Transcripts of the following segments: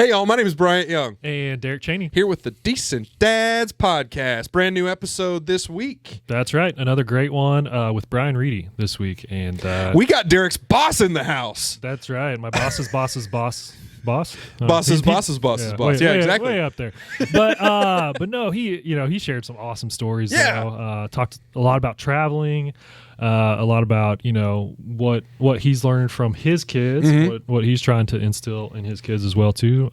Hey, y'all, my name is Bryant Young. And Derek Chaney. Here with the Decent Dads Podcast. Brand new episode this week. That's right. Another great one with Brian Riedy this week. And we got Derek's boss in the house. That's right. My boss's boss's boss. Boss? Boss's boss's boss's boss. Yeah, exactly. Way up there. But no, he shared some awesome stories. Yeah. Talked a lot about traveling, a lot about, what he's learned from his kids, what he's trying to instill in his kids as well too.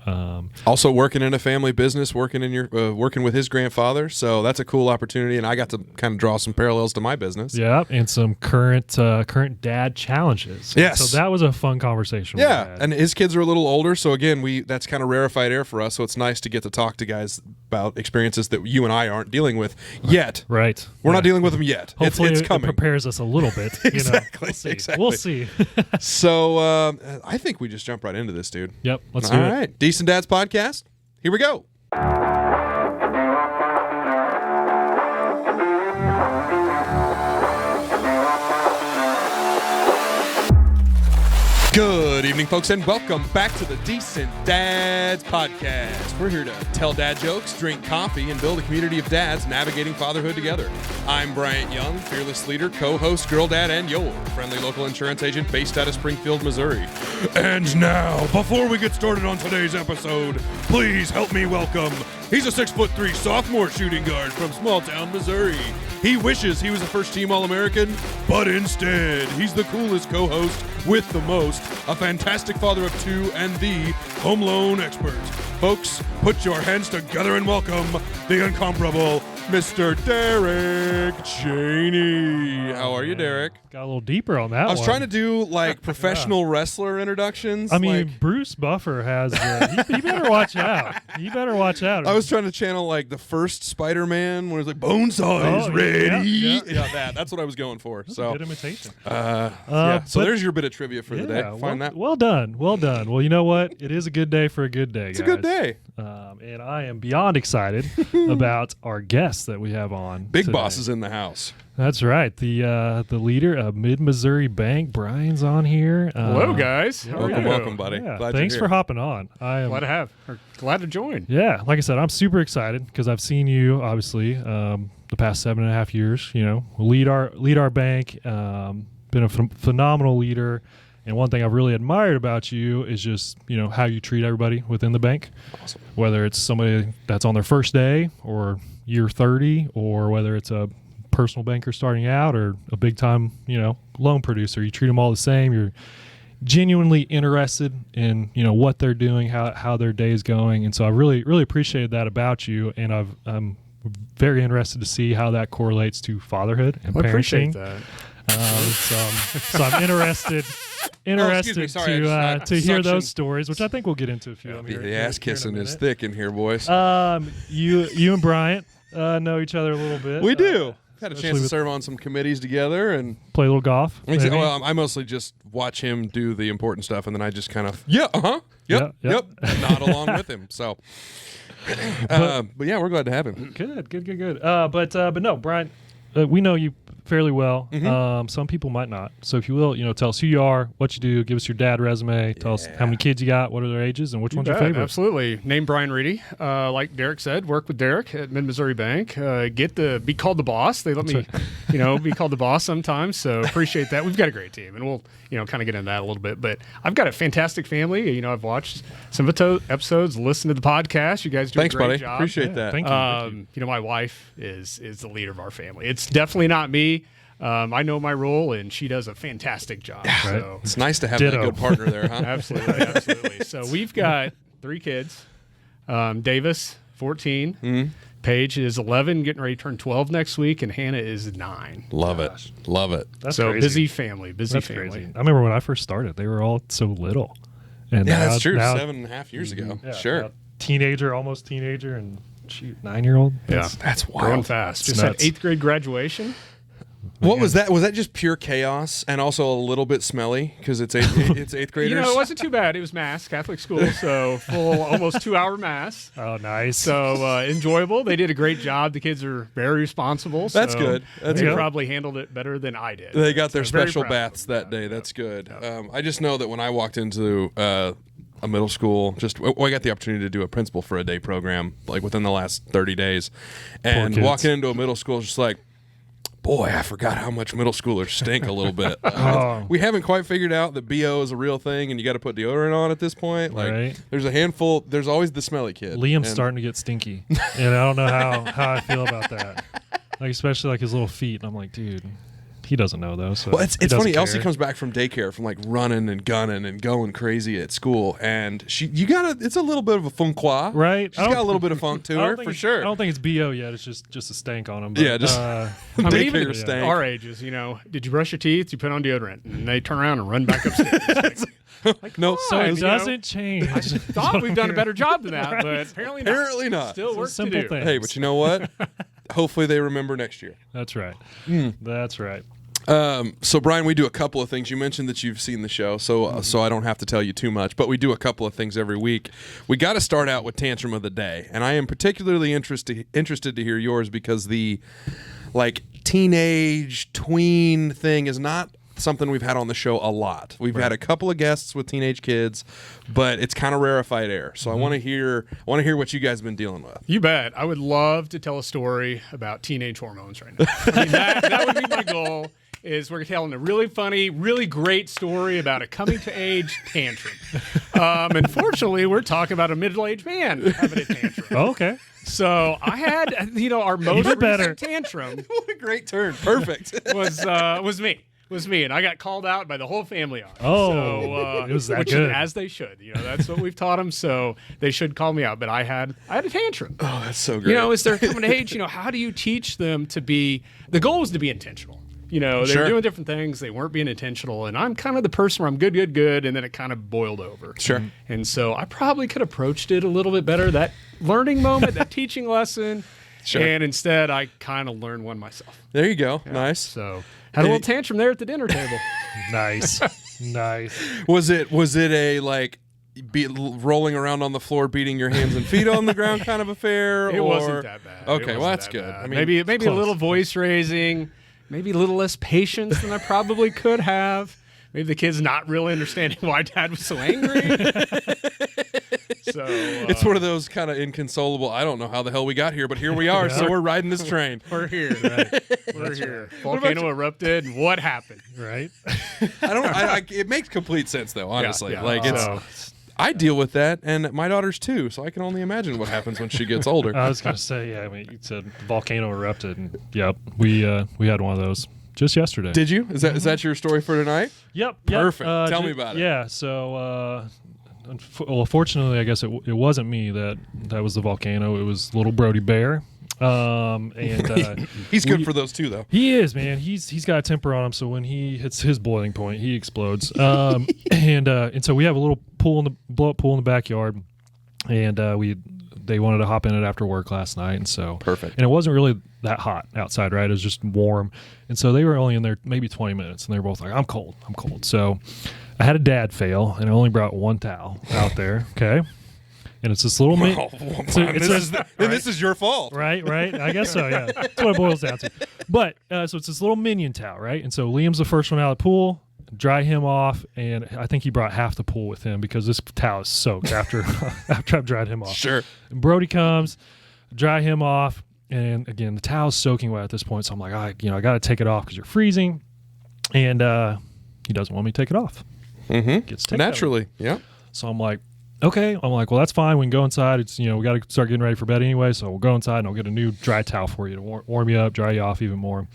Also working in a family business, working with his grandfather. So that's a cool opportunity, and I got to kind of draw some parallels to my business. Yeah, and some current dad challenges. Yes. So that was a fun conversation. Yeah, and his kids are a little older, so again, that's kind of rarefied air for us. So it's nice to get to talk to guys about experiences that you and I aren't dealing with yet. Right. We're not dealing with them yet. Hopefully it's coming. It prepares us a little bit. Exactly. We'll see. So I think we just jump right into this, dude. Yep. Let's do it. All right. Decent Dads Podcast. Here we go. Good evening, folks, and welcome back to the Decent Dads Podcast. We're here to tell dad jokes, drink coffee, and build a community of dads navigating fatherhood together. I'm Brian Young, fearless leader, co-host, girl dad, and your friendly local insurance agent based out of Springfield, Missouri. And now, before we get started on today's episode, please help me welcome. He's a 6'3" sophomore shooting guard from small town Missouri. He wishes he was a first-team All-American, but instead, he's the coolest co-host with the most, a fantastic father of two, and the home loan expert. Folks, put your hands together and welcome the incomparable Mr. Derek Chaney. How are you, Derek? Got a little deeper on that one. I was trying to do, professional wrestler introductions. I mean, Bruce Buffer has... you better watch out. You better watch out. I was trying to channel, the first Spider-Man when it was Bonesaw is ready. Yeah, that's what I was going for. So good imitation. So there's your bit of trivia for the day. Find that. Well done. Well, you know what? It is a good day for a good day, It's guys. a good day. And I am beyond excited about our guests that we have on Big today. boss is in the house. That's right. The leader of Mid-Missouri Bank, Brian's on here. Hello, guys. How are you? Welcome, buddy. Yeah, Glad thanks you're here. for hopping on. I am Glad to join. Yeah, like I said, I'm super excited because I've seen you obviously the past 7.5 years. Lead our bank. Been a phenomenal leader. And one thing I've really admired about you is just, how you treat everybody within the bank. Awesome. Whether it's somebody that's on their first day or year 30, or whether it's a personal banker starting out or a big time, loan producer, you treat them all the same. You're genuinely interested in, what they're doing, how their day is going. And so I really, really appreciated that about you. And I'm very interested to see how that correlates to fatherhood and parenting. I appreciate that. So I'm interested to hear those stories, which I think we'll get into a few of them. The ass kissing is thick in here, boys. You and Bryant know each other a little bit. We do. Had a chance to serve on some committees together and play a little golf. Well, I mostly just watch him do the important stuff, and then I just kind of yep, nod along with him. So, but yeah, we're glad to have him. Good. But no, Brian, we know you fairly well. Some people might not. So if you will, tell us who you are, what you do, give us your dad resume, tell us how many kids you got, what are their ages, and which one's your favorite. Absolutely. Name Brian Riedy. Like Derek said, work with Derek at Mid-Missouri Bank. Be called the boss. They let me, be called the boss sometimes. So appreciate that. We've got a great team, and we'll, kind of get into that a little bit. But I've got a fantastic family. I've watched some episodes, listened to the podcast. You guys do a great job. Appreciate that. Thank you. My wife is the leader of our family. It's definitely not me. I know my role, and she does a fantastic job. Right. So. It's nice to have that good partner there, huh? Absolutely. So we've got 3 kids. Davis, 14. Paige is 11, getting ready to turn 12 next week, and Hannah is 9. Love it. That's so crazy. busy family. Crazy. I remember when I first started, they were all so little. And that's true. Now, 7.5 years ago. Yeah, sure. Almost teenager, and 9-year-old. That's wild. Growing fast. Just had 8th grade graduation. What was that? Was that just pure chaos and also a little bit smelly because it's eighth graders? It wasn't too bad. It was mass, Catholic school, so full almost 2-hour mass. Oh, nice. So enjoyable. They did a great job. The kids are very responsible. That's good. They probably handled it better than I did. They got their special baths that day. That's good. I just know that when I walked into a middle school. I got the opportunity to do a principal for a day program like within the last 30 days, and walking into a middle school is just like, boy, I forgot how much middle schoolers stink a little bit. We haven't quite figured out that BO is a real thing, and you got to put deodorant on at this point. Like, there's a handful. There's always the smelly kid. Liam's starting to get stinky, and I don't know how I feel about that. Like, especially like his little feet. And I'm like, dude, he doesn't know though. So well, it's funny. Elsie comes back from daycare from like running and gunning and going crazy at school, and it's a little bit of a funqua, right? She's got a little bit of funk to her for sure. I don't think it's BO yet. It's just a stank on him. But, yeah, just daycare stank. Our ages, did you brush your teeth? You put on deodorant, and they turn around and run back upstairs. No, so it doesn't change. I thought we've done a better job than that, but apparently not. Still work to do. Things. Hey, but you know what? Hopefully they remember next year. That's right. That's right. So Brian, we do a couple of things. You mentioned that you've seen the show, so I don't have to tell you too much, but we do a couple of things every week. We got to start out with Tantrum of the Day, and I am particularly interested to hear yours because the like teenage tween thing is not something we've had on the show a lot. We've had a couple of guests with teenage kids, but it's kind of rarefied air. So I want to hear what you guys have been dealing with. You bet. I would love to tell a story about teenage hormones right now. I mean, that would be my goal. Is we're telling a really funny, really great story about a coming-to-age tantrum. Unfortunately, we're talking about a middle-aged man having a tantrum. Oh, okay. So I had, our most recent tantrum. What a great turn. Perfect. was me, and I got called out by the whole family on it. Oh, so, it was that good. As they should. That's what we've taught them, so they should call me out. But I had a tantrum. Oh, that's so great. As they're coming to age, how do you teach them to be, the goal was to be intentional. They were doing different things. They weren't being intentional. And I'm kind of the person where I'm good, and then it kind of boiled over. Sure. And so I probably could have approached it a little bit better, that learning moment, that teaching lesson. Sure. And instead, I kind of learned one myself. There you go. Yeah. Nice. So had a little tantrum there at the dinner table. Nice. Was it a like rolling around on the floor, beating your hands and feet on the ground kind of affair? It wasn't that bad. Okay, well that's good. Bad. I mean, maybe a little voice raising. Maybe a little less patience than I probably could have. Maybe the kid's not really understanding why Dad was so angry. So it's one of those kind of inconsolable, I don't know how the hell we got here, but here we are, so we're riding this train. We're here. Right? We're here. Volcano erupted, and what happened? Right? It makes complete sense, though, honestly. Yeah. Like, I deal with that, and my daughters too, so I can only imagine what happens when she gets older. I was going to say, you said volcano erupted, and we had one of those just yesterday. Did you? Is that your story for tonight? Yep. Perfect. Tell me about it. Yeah, so fortunately, I guess it wasn't me that was the volcano. It was little Brody Bear. And he's good for those too, though. He is, man. He's got a temper on him, so when he hits his boiling point, he explodes. And so we have a little blow up pool in the backyard, and they wanted to hop in it after work last night, and so perfect. And it wasn't really that hot outside, right? It was just warm, and so they were only in there maybe 20 minutes, and they were both like, "I'm cold." So I had a dad fail, and I only brought one towel out there. Okay. And it's this little this is your fault. Right. I guess so, yeah. That's what it boils down to. But, so it's this little minion towel, right? And so Liam's the first one out of the pool, dry him off, and I think he brought half the pool with him because this towel is soaked after I've dried him off. Sure. And Brody comes, dry him off, and again, the towel's soaking wet at this point, so I'm like, I got to take it off because you're freezing. And he doesn't want me to take it off. Mm-hmm. Gets taken naturally, yeah. So I'm like, okay. I'm like, well, that's fine. We can go inside. It's, we got to start getting ready for bed anyway. So we'll go inside and I'll get a new dry towel for you to warm you up, dry you off even more.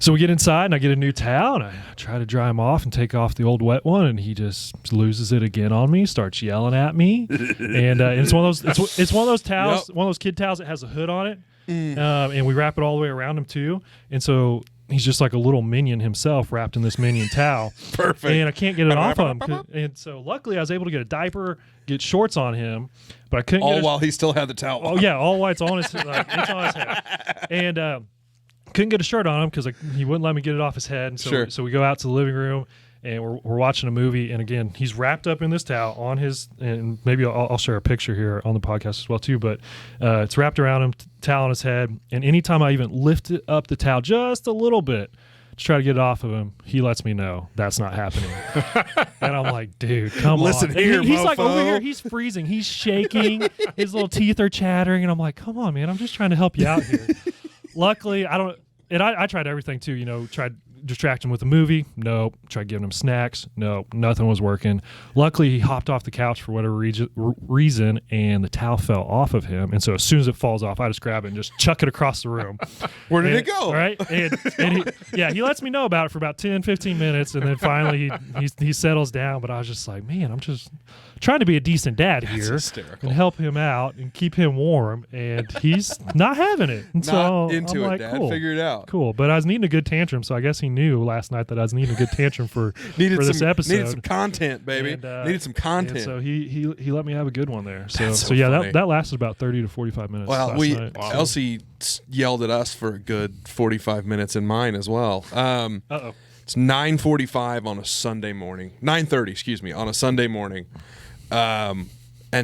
So we get inside and I get a new towel and I try to dry him off and take off the old wet one, and he just loses it again on me, starts yelling at me. And it's one of those, it's one of those towels, one of those kid towels that has a hood on it. And we wrap it all the way around him too. And so he's just like a little minion himself wrapped in this minion towel. Perfect. And I can't get it off of him. And so luckily I was able to get a diaper, get shorts on him, but I couldn't all while he still had the towel on. Oh, yeah, all while it's on his, it's on his head. And couldn't get a shirt on him because he wouldn't let me get it off his head. And so, so we go out to the living room and we're watching a movie. And again, he's wrapped up in this towel on his, and maybe I'll share a picture here on the podcast as well too, but it's wrapped around him, towel on his head. And anytime I even lift it up the towel just a little bit try to get it off of him. He lets me know that's not happening. And I'm like, dude, come Listen on. here, He's like mofo. over here. He's freezing. He's shaking. His little teeth are chattering. And I'm like, come on, man. I'm just trying to help you out here. Luckily, I tried everything too. Tried distract him with a movie. Nope. Tried giving him snacks. Nope. Nothing was working. Luckily, he hopped off the couch for whatever reason, and the towel fell off of him. And so as soon as it falls off, I just grab it and just chuck it across the room. Where did it go? Right? And he lets me know about it for about 10, 15 minutes, and then finally he settles down. But I was just like, man, I'm just trying to be a decent dad here and help him out and keep him warm, and he's not having it. And Not so into I'm it, like, Dad. cool. Figure it out. Cool, but I was needing a good tantrum, so I guess he knew last night that I was needing a good tantrum for this episode. Needed some content, baby. Needed some content. And so he let me have a good one there. So yeah, funny. that lasted about 30 to 45 minutes. Well, last night. Elsie yelled at us for a good 45 minutes in mine as well. Uh-oh. It's 9:45 on a Sunday morning. 9:30, excuse me, on a Sunday morning. And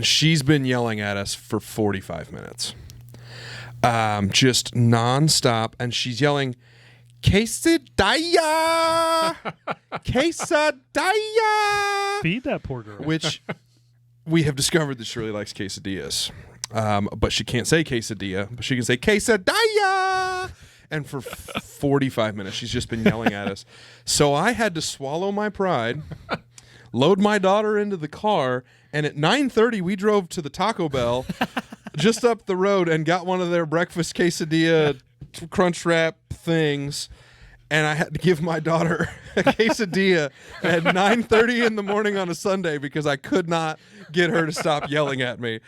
she's been yelling at us for 45 minutes. Just nonstop. And she's yelling, quesadilla! Quesadilla! Feed that poor girl. Which we have discovered that Shirley likes quesadillas. But she can't say quesadilla, but she can say quesadilla! And for 45 minutes, she's just been yelling at us. So I had to swallow my pride, load my daughter into the car, and at 9:30, we drove to the Taco Bell just up the road and got one of their breakfast quesadilla crunch wrap things. And I had to give my daughter a quesadilla at 9:30 in the morning on a Sunday because I could not get her to stop yelling at me.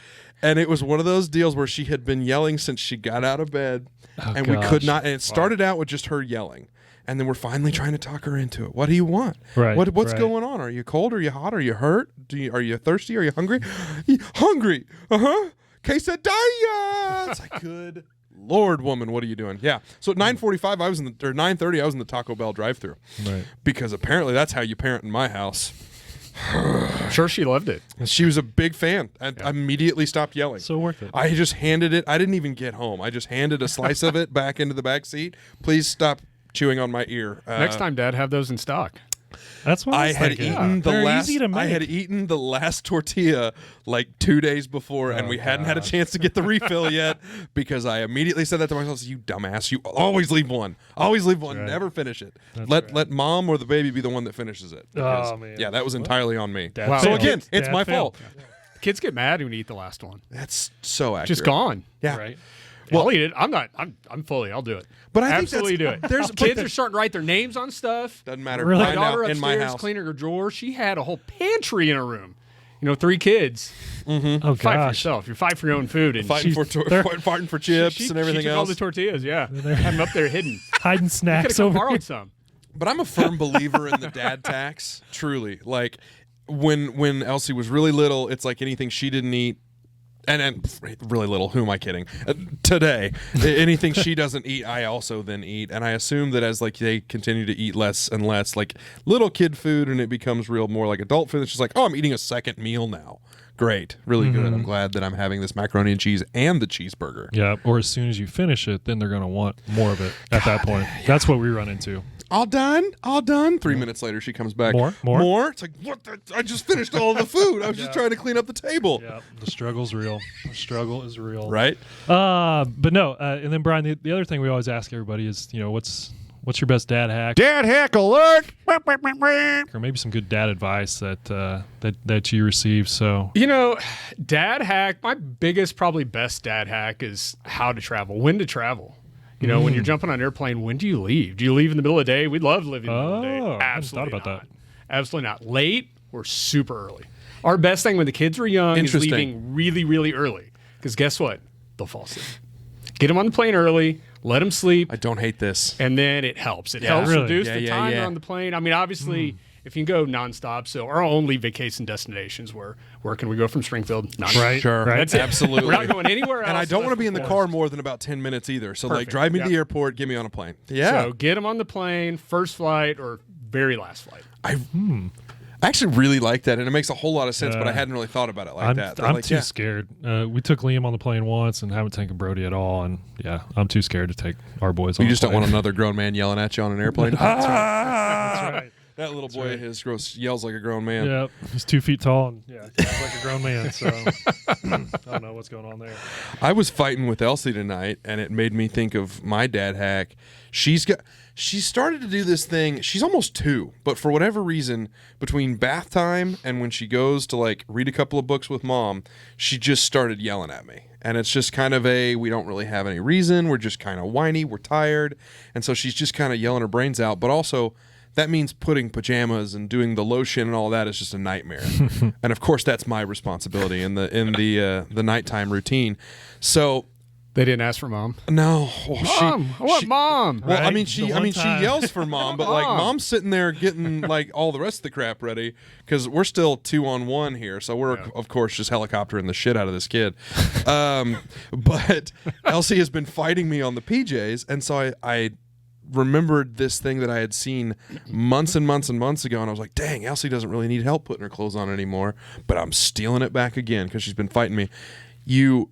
And it was one of those deals where she had been yelling since she got out of bed, and we could not. And it started out with just her yelling, and then we're finally trying to talk her into it. What do you want? Right. What's going on? Are you cold? Are you hot? Are you hurt? Are you thirsty? Are you hungry? Hungry. Quesadilla. It's like, good Lord, woman, what are you doing? Yeah. So at 9:45, 9:30, I was in the Taco Bell drive-thru. Right. Because apparently that's how you parent in my house. I'm sure she loved it. She was a big fan and immediately stopped yelling. So worth it. I just handed it. I didn't even get home. I just handed a slice of it back into the back seat. Please stop chewing on my ear. Next time, Dad, have those in stock. That's what I was had thinking. eaten the They're last. easy to make. I had eaten the last tortilla like 2 days before, and we hadn't had a chance to get the refill yet because I immediately said that to myself. You dumbass! You always leave one. Always leave one. Right. Never finish it. That's Let mom or the baby be the one that finishes it. Because, Oh, man. yeah, that was entirely on me. Dad Wow. So failed. again, it's Dad my failed. fault. Kids get mad when you eat the last one. That's so accurate. Just gone. Yeah. Right. Well, I'll eat it. I'm fully. I'll do it. But I think absolutely do it. there's- Kids are starting to write their names on stuff. Doesn't matter. Really? My Find daughter out in my upstairs house. cleaning her drawer. She had a whole pantry in her room. 3 kids. Oh Fight for gosh. yourself. You're fighting for your own food. And Fighting fighting for chips she, and everything she took all else. the tortillas. Yeah, had them up there hidden. Hiding Could snacks have come over borrowed here. some. But I'm a firm believer in the dad tax. Truly, like when Elsie was really little, it's like anything she didn't eat. And really little, who am I kidding? Today, anything she doesn't eat, I also then eat. And I assume that as like they continue to eat less and less, like little kid food, and it becomes real more like adult food, it's just like, oh, I'm eating a second meal now. Great, really good. I'm glad that I'm having this macaroni and cheese and the cheeseburger. Yeah, or as soon as you finish it, then they're going to want more of it at that point. That's what we run into. All done. 3 minutes later, she comes back. More? It's like, what? I just finished all of the food. I was just trying to clean up the table. Yeah, the struggle's real. The struggle is real. Right? But no, and then Brian, the other thing we always ask everybody is, what's your best dad hack? Dad hack alert! Or maybe some good dad advice that you received. So Dad hack, my biggest, probably best dad hack is how to travel, when to travel. When you're jumping on an airplane, when do you leave? Do you leave in the middle of the day? We'd love to live in the middle of the day. I hadn't Absolutely thought about not. Absolutely not. Late or super early. Our best thing when the kids were young is Interesting. leaving really, really early. Because guess what? They'll fall asleep. Get them on the plane early, let them sleep, I don't hate this. and then it helps. It Yeah. helps Really? reduce Yeah, the yeah, time yeah. on the plane. I mean, obviously, if you can go nonstop, so our only vacation destinations where can we go from Springfield? Nonstop. Right. Sure. Right. That's it. Absolutely. We're not going anywhere else. And I don't want to unless be in the we're car forced. more than about 10 minutes either. So, like, Perfect. drive me to Yep. the airport, get me on a plane. Yeah. So get them on the plane, first flight or very last flight. I actually really like that, and it makes a whole lot of sense, but I hadn't really thought about it like that. I'm too scared. We took Liam on the plane once and haven't taken Brody at all, and yeah, I'm too scared to take our boys on You the just don't plane. want another grown man yelling at you on an airplane? That's right. That little boy of his yells like a grown man. Yep, he's 2 feet tall and sounds like a grown man. So I don't know what's going on there. I was fighting with Elsie tonight, and it made me think of my dad hack. She started to do this thing. She's almost 2, but for whatever reason, between bath time and when she goes to like read a couple of books with mom, she just started yelling at me. And it's just kind of we don't really have any reason. We're just kind of whiny. We're tired. And so she's just kind of yelling her brains out. But also, that means putting pajamas and doing the lotion and all that is just a nightmare. And of course, that's my responsibility in the nighttime routine. So They didn't ask for mom. no, Mom, I want mom. Well, Right? she The one time. yells for mom, but like mom's sitting there getting like all the rest of the crap ready because we're still 2-on-1 here, so we're of course just helicoptering the shit out of this kid. But Elsie has been fighting me on the PJs, and so I remembered this thing that I had seen months and months and months ago, and I was like, dang, Elsie doesn't really need help putting her clothes on anymore, but I'm stealing it back again because she's been fighting me. You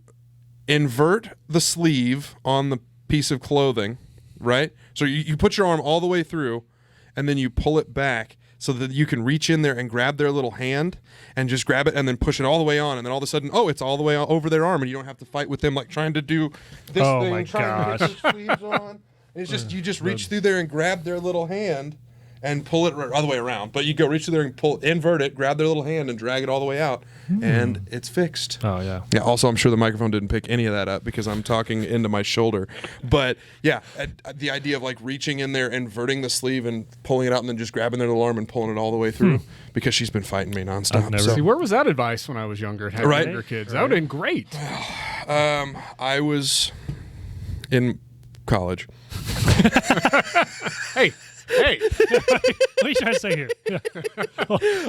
invert the sleeve on the piece of clothing, right? So you put your arm all the way through, and then you pull it back so that you can reach in there and grab their little hand and just grab it and then push it all the way on, and then all of a sudden, it's all the way over their arm, and you don't have to fight with them like trying to do this thing, my trying to get their sleeves on. It's just you just reach through there and grab their little hand and pull it all the way around. But you go reach through there and invert it, grab their little hand and drag it all the way out, and it's fixed. Oh, yeah. Yeah, also, I'm sure the microphone didn't pick any of that up because I'm talking into my shoulder. But, yeah, the idea of, like, reaching in there, inverting the sleeve and pulling it out and then just grabbing their little arm and pulling it all the way through because she's been fighting me nonstop. See, where was that advice when I was younger? Having younger kids. That would have been great. I was in college. Hey. What are you trying to say here?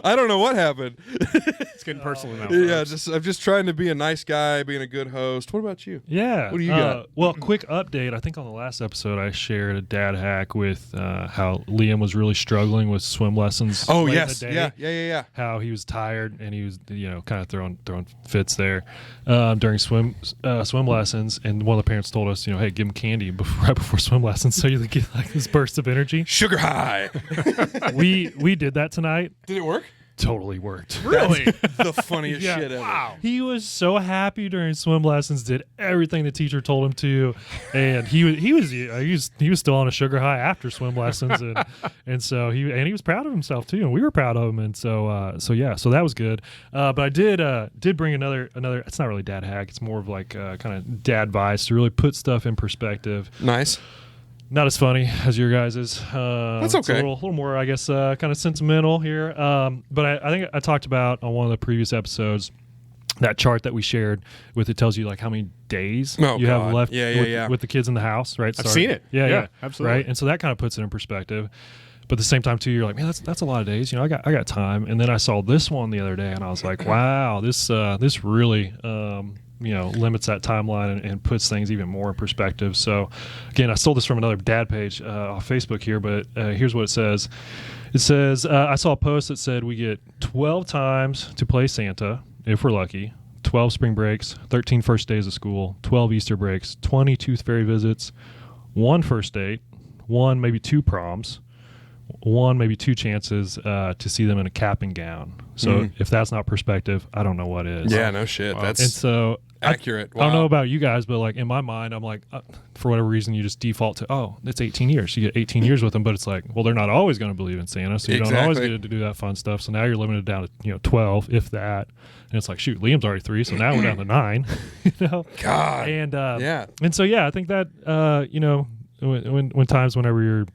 I don't know what happened. It's getting personal now. Yeah, I'm just trying to be a nice guy, being a good host. What about you? Yeah. What do you got? Well, quick update. I think on the last episode I shared a dad hack with how Liam was really struggling with swim lessons. Oh, late yes. in the day. Yeah. How he was tired and he was, kind of throwing fits there during swim lessons. And one of the parents told us, hey, give him candy right before swim lessons so you get like this burst of energy. Sugar high. We did that tonight. Did it work? Totally worked. Really? The funniest Yeah. shit ever. Wow. He was so happy during swim lessons, did everything the teacher told him to, and he was still on a sugar high after swim lessons, and so he was proud of himself too, and we were proud of him, and so that was good. But I did bring another. It's not really dad hack. It's more of like kind of dad advice to really put stuff in perspective. Nice. Not as funny as your guys's. That's It's okay. a little more, I guess, kind of sentimental here. But I think I talked about on one of the previous episodes that chart that we shared with it tells you like how many days you have left with the kids in the house, right? I've seen it. Yeah, absolutely. Right, and so that kind of puts it in perspective. But at the same time, too, you're like, man, that's a lot of days. I got time. And then I saw this one the other day, and I was like, wow, this really limits that timeline and puts things even more in perspective. So, again, I stole this from another dad page off Facebook here, but here's what it says. It says, I saw a post that said we get 12 times to play Santa, if we're lucky, 12 spring breaks, 13 first days of school, 12 Easter breaks, 20 tooth fairy visits, 1 first date, 1, maybe 2 proms, 1, maybe 2 chances to see them in a cap and gown. So if that's not perspective, I don't know what is. Yeah, no shit. Wow. That's And so accurate. I don't know about you guys, but like in my mind, I'm like, for whatever reason, you just default to, it's 18 years. You get 18 years with them, but it's like, well, they're not always going to believe in Santa, so you don't always get to do that fun stuff. So now you're limited down to 12, if that. And it's like, shoot, Liam's already 3, so now we're down to 9. God. And yeah. And so I think that when times whenever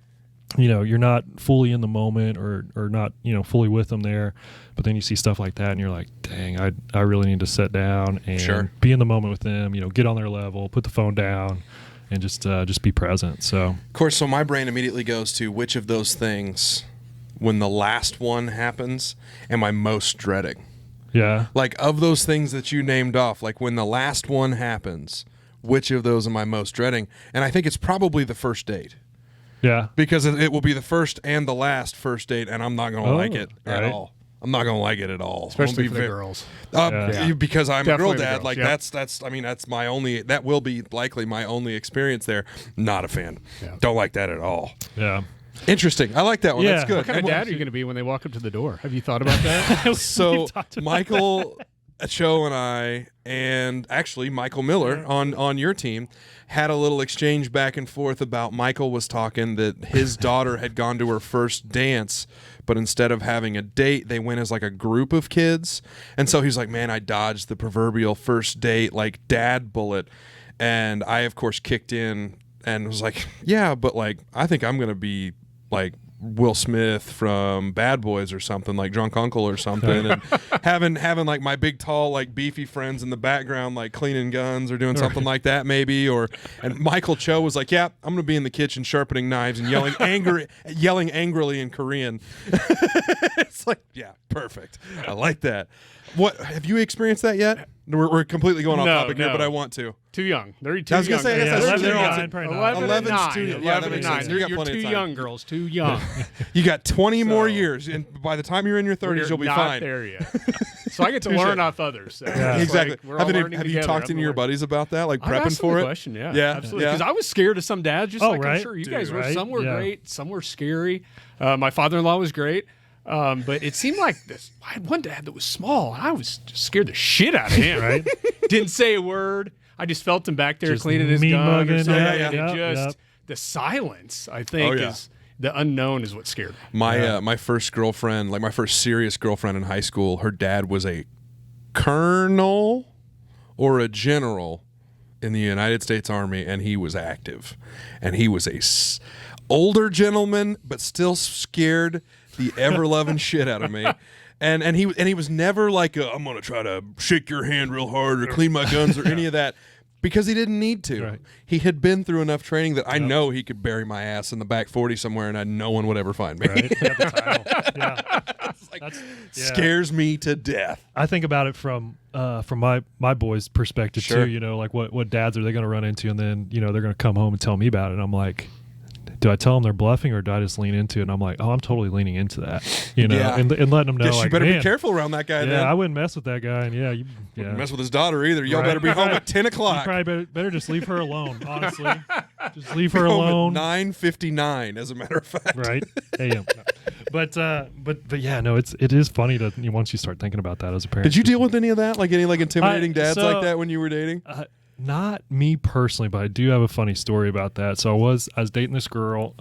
you're not fully in the moment or not, fully with them there, but then you see stuff like that and you're like, dang, I really need to sit down and be in the moment with them, get on their level, put the phone down and just be present. So, Of course, so my brain immediately goes to which of those things, when the last one happens, am I most dreading? yeah. Like, of those things that you named off, like when the last one happens, which of those am I most dreading? And I think it's probably the first date. Yeah. Because it will be the first and the last first date, and I'm not going to like it at all. I'm not gonna like it at all, especially for the girls. Because I'm Definitely a girl dad. girls, Like yeah. that's my only. That will be likely my only experience there. Not a fan. Yeah. Don't like that at all. Yeah. Interesting. I like that one. Yeah. That's good. What kind of dad are you going to be when they walk up to the door? Have you thought about that? So Michael, Cho, and I, and actually Michael Miller on your team had a little exchange back and forth about Michael was talking that his daughter had gone to her first dance, but instead of having a date, they went as like a group of kids. And so he's like, man, I dodged the proverbial first date, like dad bullet. And I, of course, kicked in and was like, yeah, but like, I think I'm going to be like Will Smith from Bad Boys or something, like Drunk Uncle or something, and having like my big tall like beefy friends in the background like cleaning guns or doing something like that maybe. And Michael Cho was like, yeah, I'm gonna be in the kitchen sharpening knives and yelling angrily in Korean. It's like, yeah, perfect. I like that. What have you experienced that yet? We're completely going off topic here, but I want to. Too young. They're too I was young. gonna say, Yeah, that's 11 they're and all- 9, probably 11 not. and 11's 9. too- yeah, 11 that and makes 9. sense. You got You're plenty of too time. young, girls. Too young. You got 20 more years, and by the time you're in your 30s, you'll be not fine. there yet. So I get to learn off others. So it's Exactly. like we're all learning Have you together. talked to any of your buddies about that, like I've prepping asked them for the it? question, yeah, Yeah, absolutely. yeah. Because I was scared of some dads, just Oh, like I'm right. sure you Dude, guys were. right? Some were Yeah. great, some were scary. My father-in-law was great, but it seemed like this. I had one dad that was small, and I was just scared the shit out of him. Right? Didn't say a word. I just felt him back there Just cleaning his gun or mean-mugging, something. yeah, and yeah. it just Yep. the silence, I think, yeah. is the unknown is what scared me. My first girlfriend, like my first serious girlfriend in high school, her dad was a colonel or a general in the United States Army, and he was active. And he was a older gentleman, but still scared the ever-loving shit out of me. And he was never like, I'm going to try to shake your hand real hard or clean my guns or any of that. Because he didn't need to. Right. He had been through enough training that I know he could bury my ass in the back 40 somewhere and no one would ever find me. Right? Yeah, the title. Yeah. That's- yeah. Scares me to death. I think about it from my boys' perspective Sure. too. You know, like what dads are they going to run into, and then they're going to come home and tell me about it. And I'm like, do I tell them they're bluffing or do I just lean into it? And I'm like, oh, I'm totally leaning into that. Yeah. and letting them know. Guess like, you better man, be careful around that guy Yeah, then. I wouldn't mess with that guy. And yeah, Wouldn't mess with his daughter either. Y'all Right. better be home at 10 You o'clock. probably better just leave her alone. Honestly, just leave her Home alone. at 9:59, as a matter of fact. Right. AM. But yeah, no, it is funny to once you start thinking about that as a parent. Did you deal with any of that? Like any intimidating dads so- like that when you were dating? Not me personally, but I do have a funny story about that. So I was dating this girl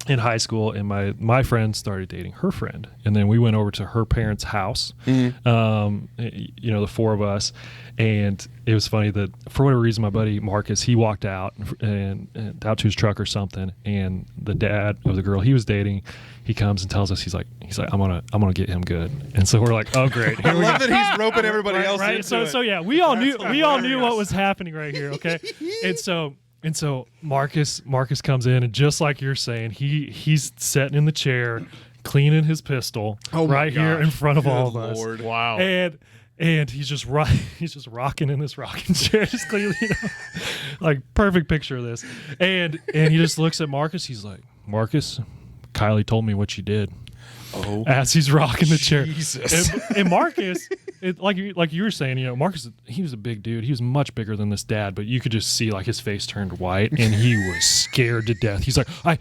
in high school, and my friend started dating her friend, and then we went over to her parents' house. The four of us, and it was funny that for whatever reason, my buddy Marcus, he walked out and out to his truck or something, and the dad of the girl he was dating, he comes and tells us he's like I'm gonna get him good, and so we're like, oh great, I here we go. love that he's roping everybody else Right. into it. So yeah, we all knew what was happening right here. Okay, and so Marcus comes in, and just like you're saying, he's sitting in the chair, cleaning his pistol right here in front of all of us. Lord. Wow. And he's just rocking in this rocking chair, just clearly, like perfect picture of this. And he just looks at Marcus. He's like, Marcus, Kylie told me what you did. Oh, As he's rocking the chair, Jesus. and Marcus, like you were saying, Marcus, he was a big dude. He was much bigger than this dad, but you could just see like his face turned white, and he was scared to death. He's like, I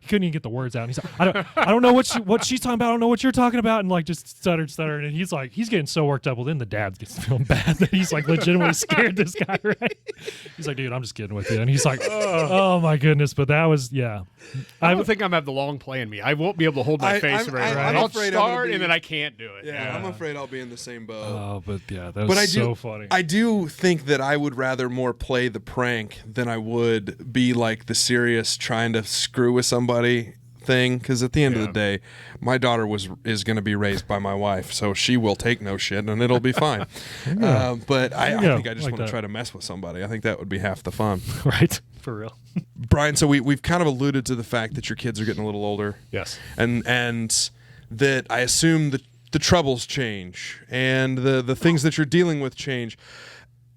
couldn't even get the words out. And he's like, I don't know what she's talking about. I don't know what you're talking about, and like just stuttered, and he's like, he's getting so worked up. Well, then the dad gets feeling bad that he's like legitimately scared this guy, right? He's like, dude, I'm just kidding with you, and he's like, oh my goodness, but that was I don't think I'm have the long play in me. I won't be able to hold my face right. I'm I'll afraid I'm gonna start be- and then I can't do it. Yeah, I'm afraid I'll be in the same boat. Oh, but yeah, that was But so funny. I do think that I would rather more play the prank than I would be like the serious trying to screw with somebody thing. Because at the end of the day, my daughter is going to be raised by my wife, so she will take no shit and it'll be fine. But I think I just Like want to that. try to mess with somebody. I think that would be half the fun. Right, for real. Brian, so we've kind of alluded to the fact that your kids are getting a little older. Yes. And that I assume the troubles change and the things that you're dealing with change.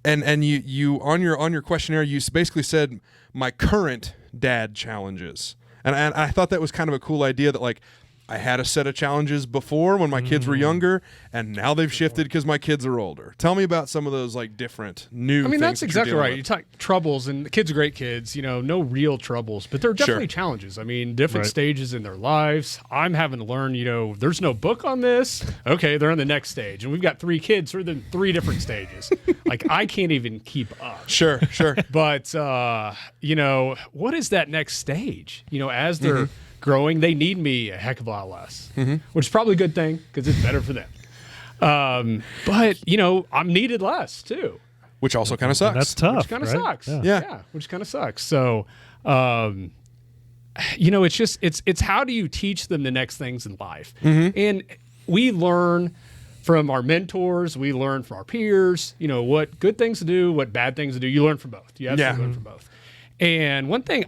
And you on your questionnaire you basically said my current dad challenges. And I thought that was kind of a cool idea that like I had a set of challenges before when my kids were younger, and now they've shifted because my kids are older. Tell me about some of those like different new things that's that exactly you're dealing right. with. You talk troubles, and the kids are great kids, no real troubles, but they're definitely challenges. I mean, different stages in their lives. I'm having to learn, there's no book on this. Okay, they're on the next stage, and we've got 3 kids, so they're in 3 different stages. Like, I can't even keep up. Sure. But, what is that next stage? As they're growing, they need me a heck of a lot less, which is probably a good thing because it's better for them. But, I'm needed less too. Which also kind of sucks. And that's tough. Which kind of sucks. Yeah. Which kind of sucks. So, it's just, it's how do you teach them the next things in life? And we learn from our mentors, we learn from our peers, what good things to do, what bad things to do. You learn from both. You absolutely learn from both. And one thing,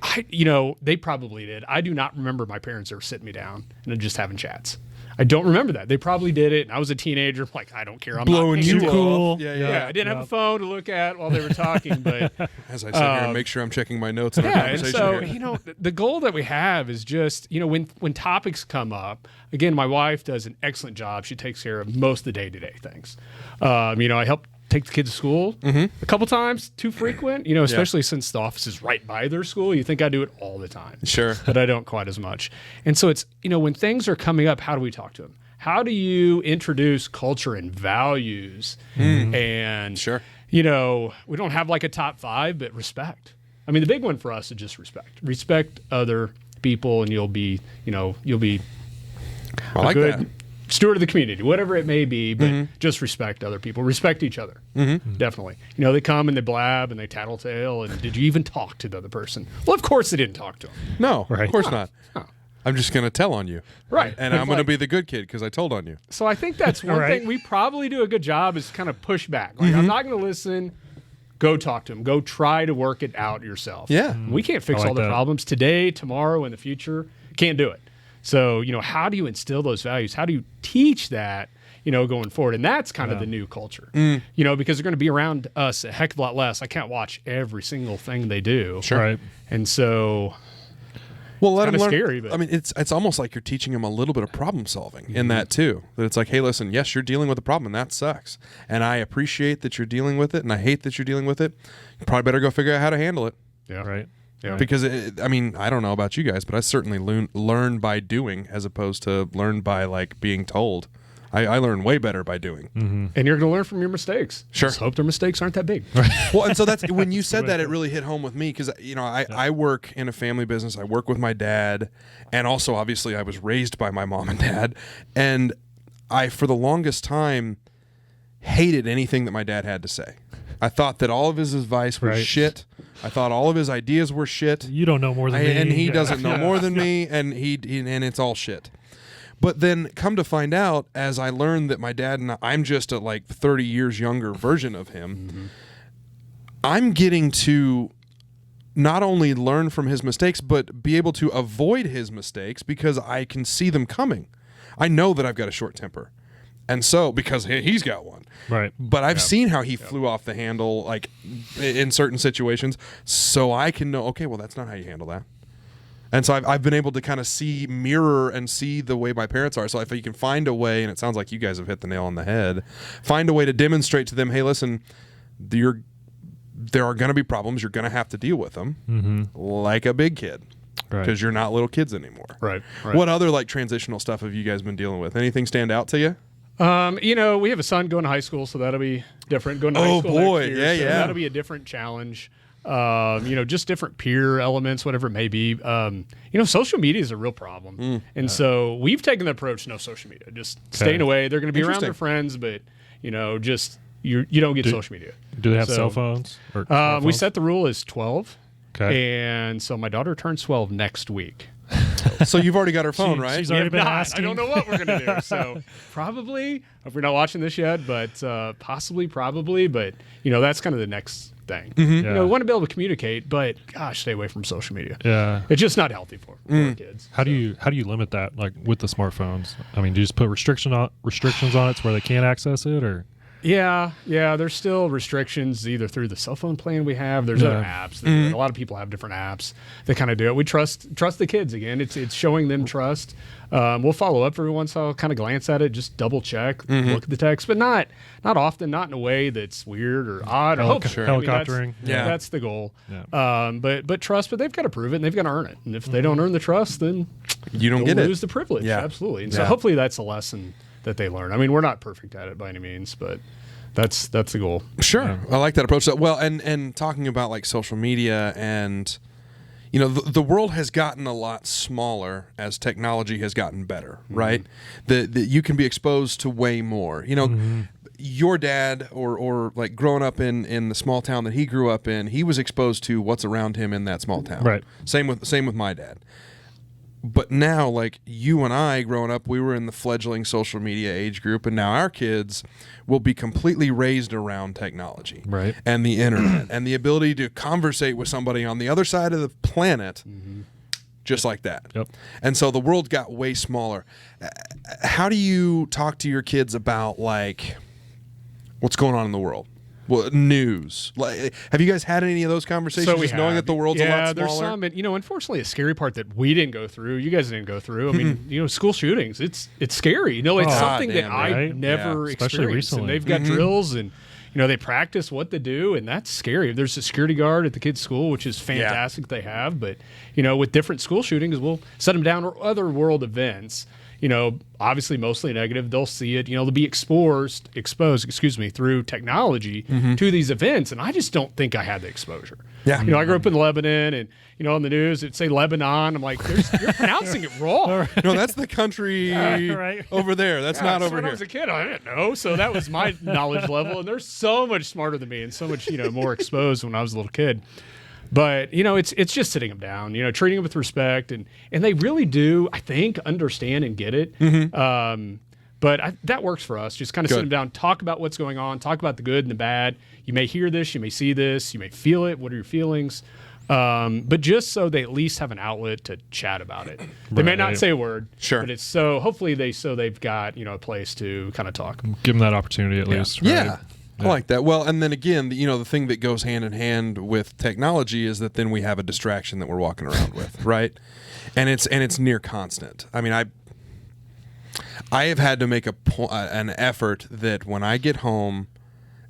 they probably did. I do not remember my parents ever sitting me down and just having chats. I don't remember that. They probably did it. And I was a teenager. I'm like, I don't care. I'm blowing not you cool. off. Yeah, I didn't have a phone to look at while they were talking, but as I sit here and make sure I'm checking my notes in our conversation and here. so the goal that we have is just when topics come up. Again, my wife does an excellent job. She takes care of most of the day-to-day things. I help take the kids to school a couple times, too frequent, especially since the office is right by their school. You think I do it all the time. Sure. But I don't quite as much. And so it's, when things are coming up, how do we talk to them? How do you introduce culture and values? And, Sure. we don't have like a top 5, but respect. I mean, the big one for us is just respect. Respect other people, and you'll be I like good that. steward of the community, whatever it may be, but just respect other people. Respect each other. Definitely. They come and they blab and they tattletale, and did you even talk to the other person? Well, of course they didn't talk to them. No, Right. of course not. No. I'm just going to tell on you. Right. And I'm going to be the good kid because I told on you. So I think that's one Right. thing we probably do a good job is kind of push back. Like, I'm not going to listen. Go talk to them. Go try to work it out yourself. Yeah. We can't fix I like all the that. problems today, tomorrow, in the future. Can't do it. So, how do you instill those values? How do you teach that, going forward? And that's kind of the new culture, because they're going to be around us a heck of a lot less. I can't watch every single thing they do. Sure. Right. And so, Well, let them kinda learn. scary, but- I mean, it's almost like you're teaching them a little bit of problem solving in that too. That it's like, hey, listen, yes, you're dealing with a problem, and that sucks. And I appreciate that you're dealing with it, and I hate that you're dealing with it. You probably better go figure out how to handle it. yeah. Right. Yeah. Because, I don't know about you guys, but I certainly learn by doing as opposed to learn by, like, being told. I learn way better by doing. And you're going to learn from your mistakes. Sure. Just hope their mistakes aren't that big. Well, and so that's when you said that, it really hit home with me because, I work in a family business. I work with my dad. And also, obviously, I was raised by my mom and dad. And I, for the longest time, hated anything that my dad had to say. I thought that all of his advice was Right. shit. I thought all of his ideas were shit. You don't know more than me. And he Yeah. doesn't know more than me, and and it's all shit. But then come to find out, as I learned that my dad and I'm just a like 30 years younger version of him, I'm getting to not only learn from his mistakes, but be able to avoid his mistakes because I can see them coming. I know that I've got a short temper. And so, because he's got one. Right. But I've seen how he flew off the handle, like, in certain situations, so I can know, okay, well, that's not how you handle that. And so I've been able to kind of mirror and see the way my parents are. So if you can find a way, and it sounds like you guys have hit the nail on the head, find a way to demonstrate to them, hey, listen, there are going to be problems. You're going to have to deal with them like a big kid because you're not little kids anymore. Right. What other, like, transitional stuff have you guys been dealing with? Anything stand out to you? We have a son going to high school, so that'll be different. Going to high school boy. next Yeah, year, so yeah. that'll be a different challenge. Just different peer elements, whatever it may be. Social media is a real problem. So we've taken the approach, no social media, just staying away. They're going to be around their friends, but, just you don't get social media. Do they have So, cell phones? Or We smartphones? set the rule as 12. Okay. And so my daughter turns 12 next week. So you've already got her phone, right? She's already If been not, asking. I don't know what we're going to do. So probably, if we're not watching this yet, but possibly, probably. But, that's kind of the next thing. Yeah. We want to be able to communicate, but gosh, stay away from social media. Yeah. It's just not healthy for kids. How do you limit that, like with the smartphones? I mean, do you just put restrictions on it to where they can't access it, or? Yeah. There's still restrictions either through the cell phone plan we have. There's other apps. A lot of people have different apps that kind of do it. We trust the kids again. It's showing them trust. We'll follow up every once in a while, kind of glance at it, just double check, look at the text, but not often, not in a way that's weird or odd or helicoptering. That's the goal. Yeah. But trust, but they've got to prove it and they've got to earn it. And if they don't earn the trust, then you don't get lose the privilege. Yeah. Absolutely. And so hopefully that's a lesson that they learn. I mean, we're not perfect at it by any means, but that's the goal. Sure. I like that approach. Well, and talking about like social media and, you know, the world has gotten a lot smaller as technology has gotten better, right? That you can be exposed to way more. You know, your dad or like growing up in the small town that he grew up in, he was exposed to what's around him in that small town. Right. Same with my dad. But now, like you and I growing up, we were in the fledgling social media age group, and now our kids will be completely raised around technology, right, and the internet, and the ability to conversate with somebody on the other side of the planet, just like that. Yep. And so the world got way smaller. How do you talk to your kids about like what's going on in the world? Well, news. Like, have you guys had any of those conversations? So just knowing that the world's a lot smaller. There's some, and unfortunately, a scary part that we didn't go through. You guys didn't go through. I mean, school shootings. It's scary. It's something that I never experienced. Recently. And they've got drills, and they practice what to do, and that's scary. There's a security guard at the kids' school, which is fantastic. They have, but with different school shootings, we'll set them down or other world events. Obviously mostly negative. They'll see it. They'll be exposed, through technology to these events, and I just don't think I had the exposure. Yeah. I grew up in Lebanon, and on the news it'd say Lebanon. I'm like, you're pronouncing it wrong. No, that's the country over there. That's not over when here. I was a kid, I didn't know, so that was my knowledge level. And they're so much smarter than me, and so much more exposed when I was a little kid. But, it's just sitting them down, treating them with respect. And they really do, I think, understand and get it. But that works for us. Just kind of sit them down, talk about what's going on, talk about the good and the bad. You may hear this, you may see this, you may feel it. What are your feelings? But just so they at least have an outlet to chat about it. They may not say a word. Sure. But it's hopefully they've got, a place to kind of talk. Give them that opportunity at least. Right? Yeah. I like that. Well, and then again, the thing that goes hand in hand with technology is that then we have a distraction that we're walking around with, right? And it's near constant. I mean, I have had to make an effort that when I get home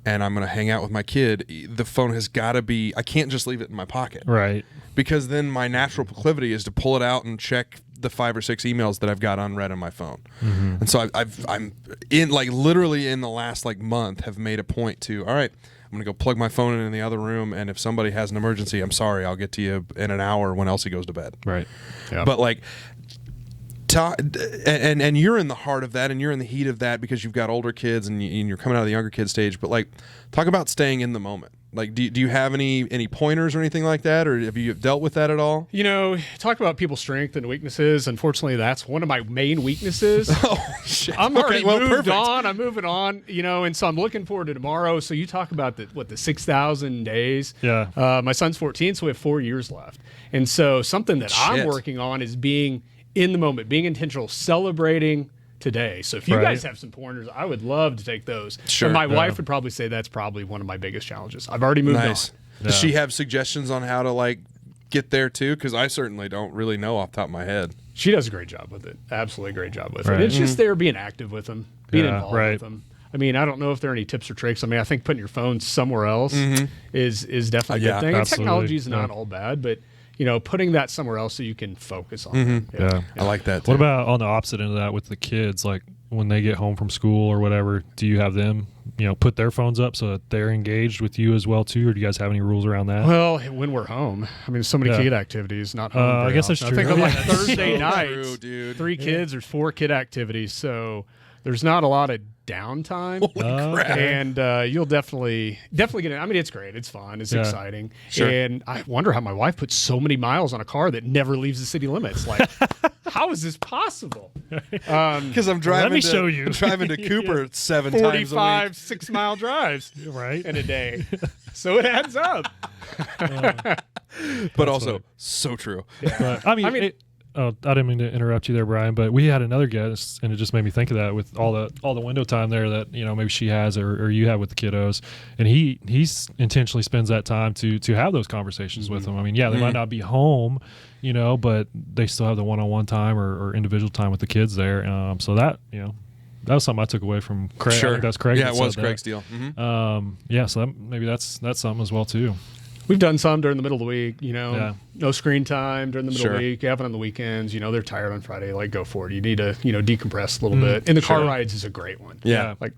and I'm going to hang out with my kid, the phone has got to be. I can't just leave it in my pocket, right? Because then my natural proclivity is to pull it out and check the 5 or 6 emails that I've got unread on my phone. And so I'm in literally in the last month have made a point to, all right, I'm going to go plug my phone in the other room, and if somebody has an emergency, I'm sorry, I'll get to you in an hour when Elsie goes to bed. Right. Yeah. But and you're in the heart of that, and you're in the heat of that because you've got older kids and you're coming out of the younger kid stage. But talk about staying in the moment. Do you have any pointers or anything like that, or have you dealt with that at all? Talk about people's strength and weaknesses. Unfortunately, that's one of my main weaknesses. Oh, shit. I'm already moved perfect. on. I'm moving on, and so I'm looking forward to tomorrow. So you talk about the 6,000 days. Yeah. My son's 14, so we have 4 years left. And so something that I'm working on is being in the moment, being intentional, celebrating today. So if you guys have some pointers, I would love to take those. Sure. And my wife would probably say that's probably one of my biggest challenges. I've already moved on. Does she have suggestions on how to get there too? Because I certainly don't really know off the top of my head. She does a great job with it. Absolutely great job with it. It's just there being active with them, being involved with them. I mean, I don't know if there are any tips or tricks. I mean, I think putting your phone somewhere else is definitely a good thing. And technology is not all bad, but putting that somewhere else so you can focus on it. Yeah. I like that too. What about on the opposite end of that with the kids? When they get home from school or whatever, do you have them, put their phones up so that they're engaged with you as well too, or do you guys have any rules around that? Well, when we're home, I mean, so many kid activities, not home. I guess that's true. I think on Thursday nights, true, dude. 3 kids, there's 4 kid activities, so there's not a lot of downtime. Holy crap. And you'll definitely get it. I mean, it's great. It's fun. It's exciting. Sure. And I wonder how my wife puts so many miles on a car that never leaves the city limits. How is this possible? Because I'm driving. Let me show you. I'm driving to Cooper 7 times a week. 45 6-mile drives in a day. So it adds up. But also so true. But, I mean I didn't mean to interrupt you there, Brian, but we had another guest, and it just made me think of that with all the window time there that maybe she has or you have with the kiddos, and he's intentionally spends that time to have those conversations with them. I mean, yeah, they might not be home, but they still have the one-on-one time or individual time with the kids there. So that that was something I took away from Craig. Sure. I think that's Craig. Yeah, it was Craig's deal. Mm-hmm. So maybe that's something as well too. We've done some during the middle of the week, no screen time during the middle of Sure. the week. You have it on the weekends, they're tired on Friday, like go for it. You need to, decompress a little bit. And the car rides is a great one. Yeah. Like,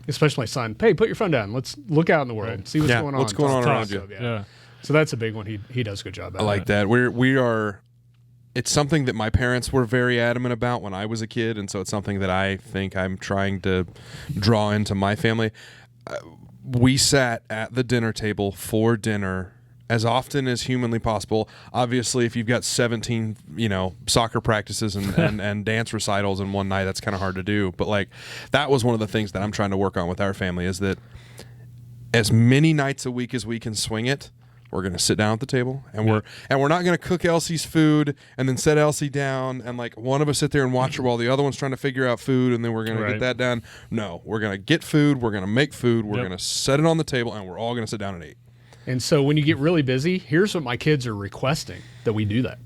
especially my son, hey, put your phone down. Let's look out in the world, see what's going on. What's going on around you. Yeah. So that's a big one. He does a good job at. I like that. We are. It's something that my parents were very adamant about when I was a kid, and so it's something that I think I'm trying to draw into my family. We sat at the dinner table for dinner as often as humanly possible. Obviously, if you've got 17, soccer practices and dance recitals in one night, that's kind of hard to do. But like, that was one of the things that I'm trying to work on with our family, is that as many nights a week as we can swing it, we're going to sit down at the table, and we're not going to cook Elsie's food and then set Elsie down and like one of us sit there and watch her while the other one's trying to figure out food, and then we're going to get that done. No, we're going to get food, we're going to make food, we're going to set it on the table, and we're all going to sit down and eat. And so when you get really busy, here's what my kids are requesting, that we do that.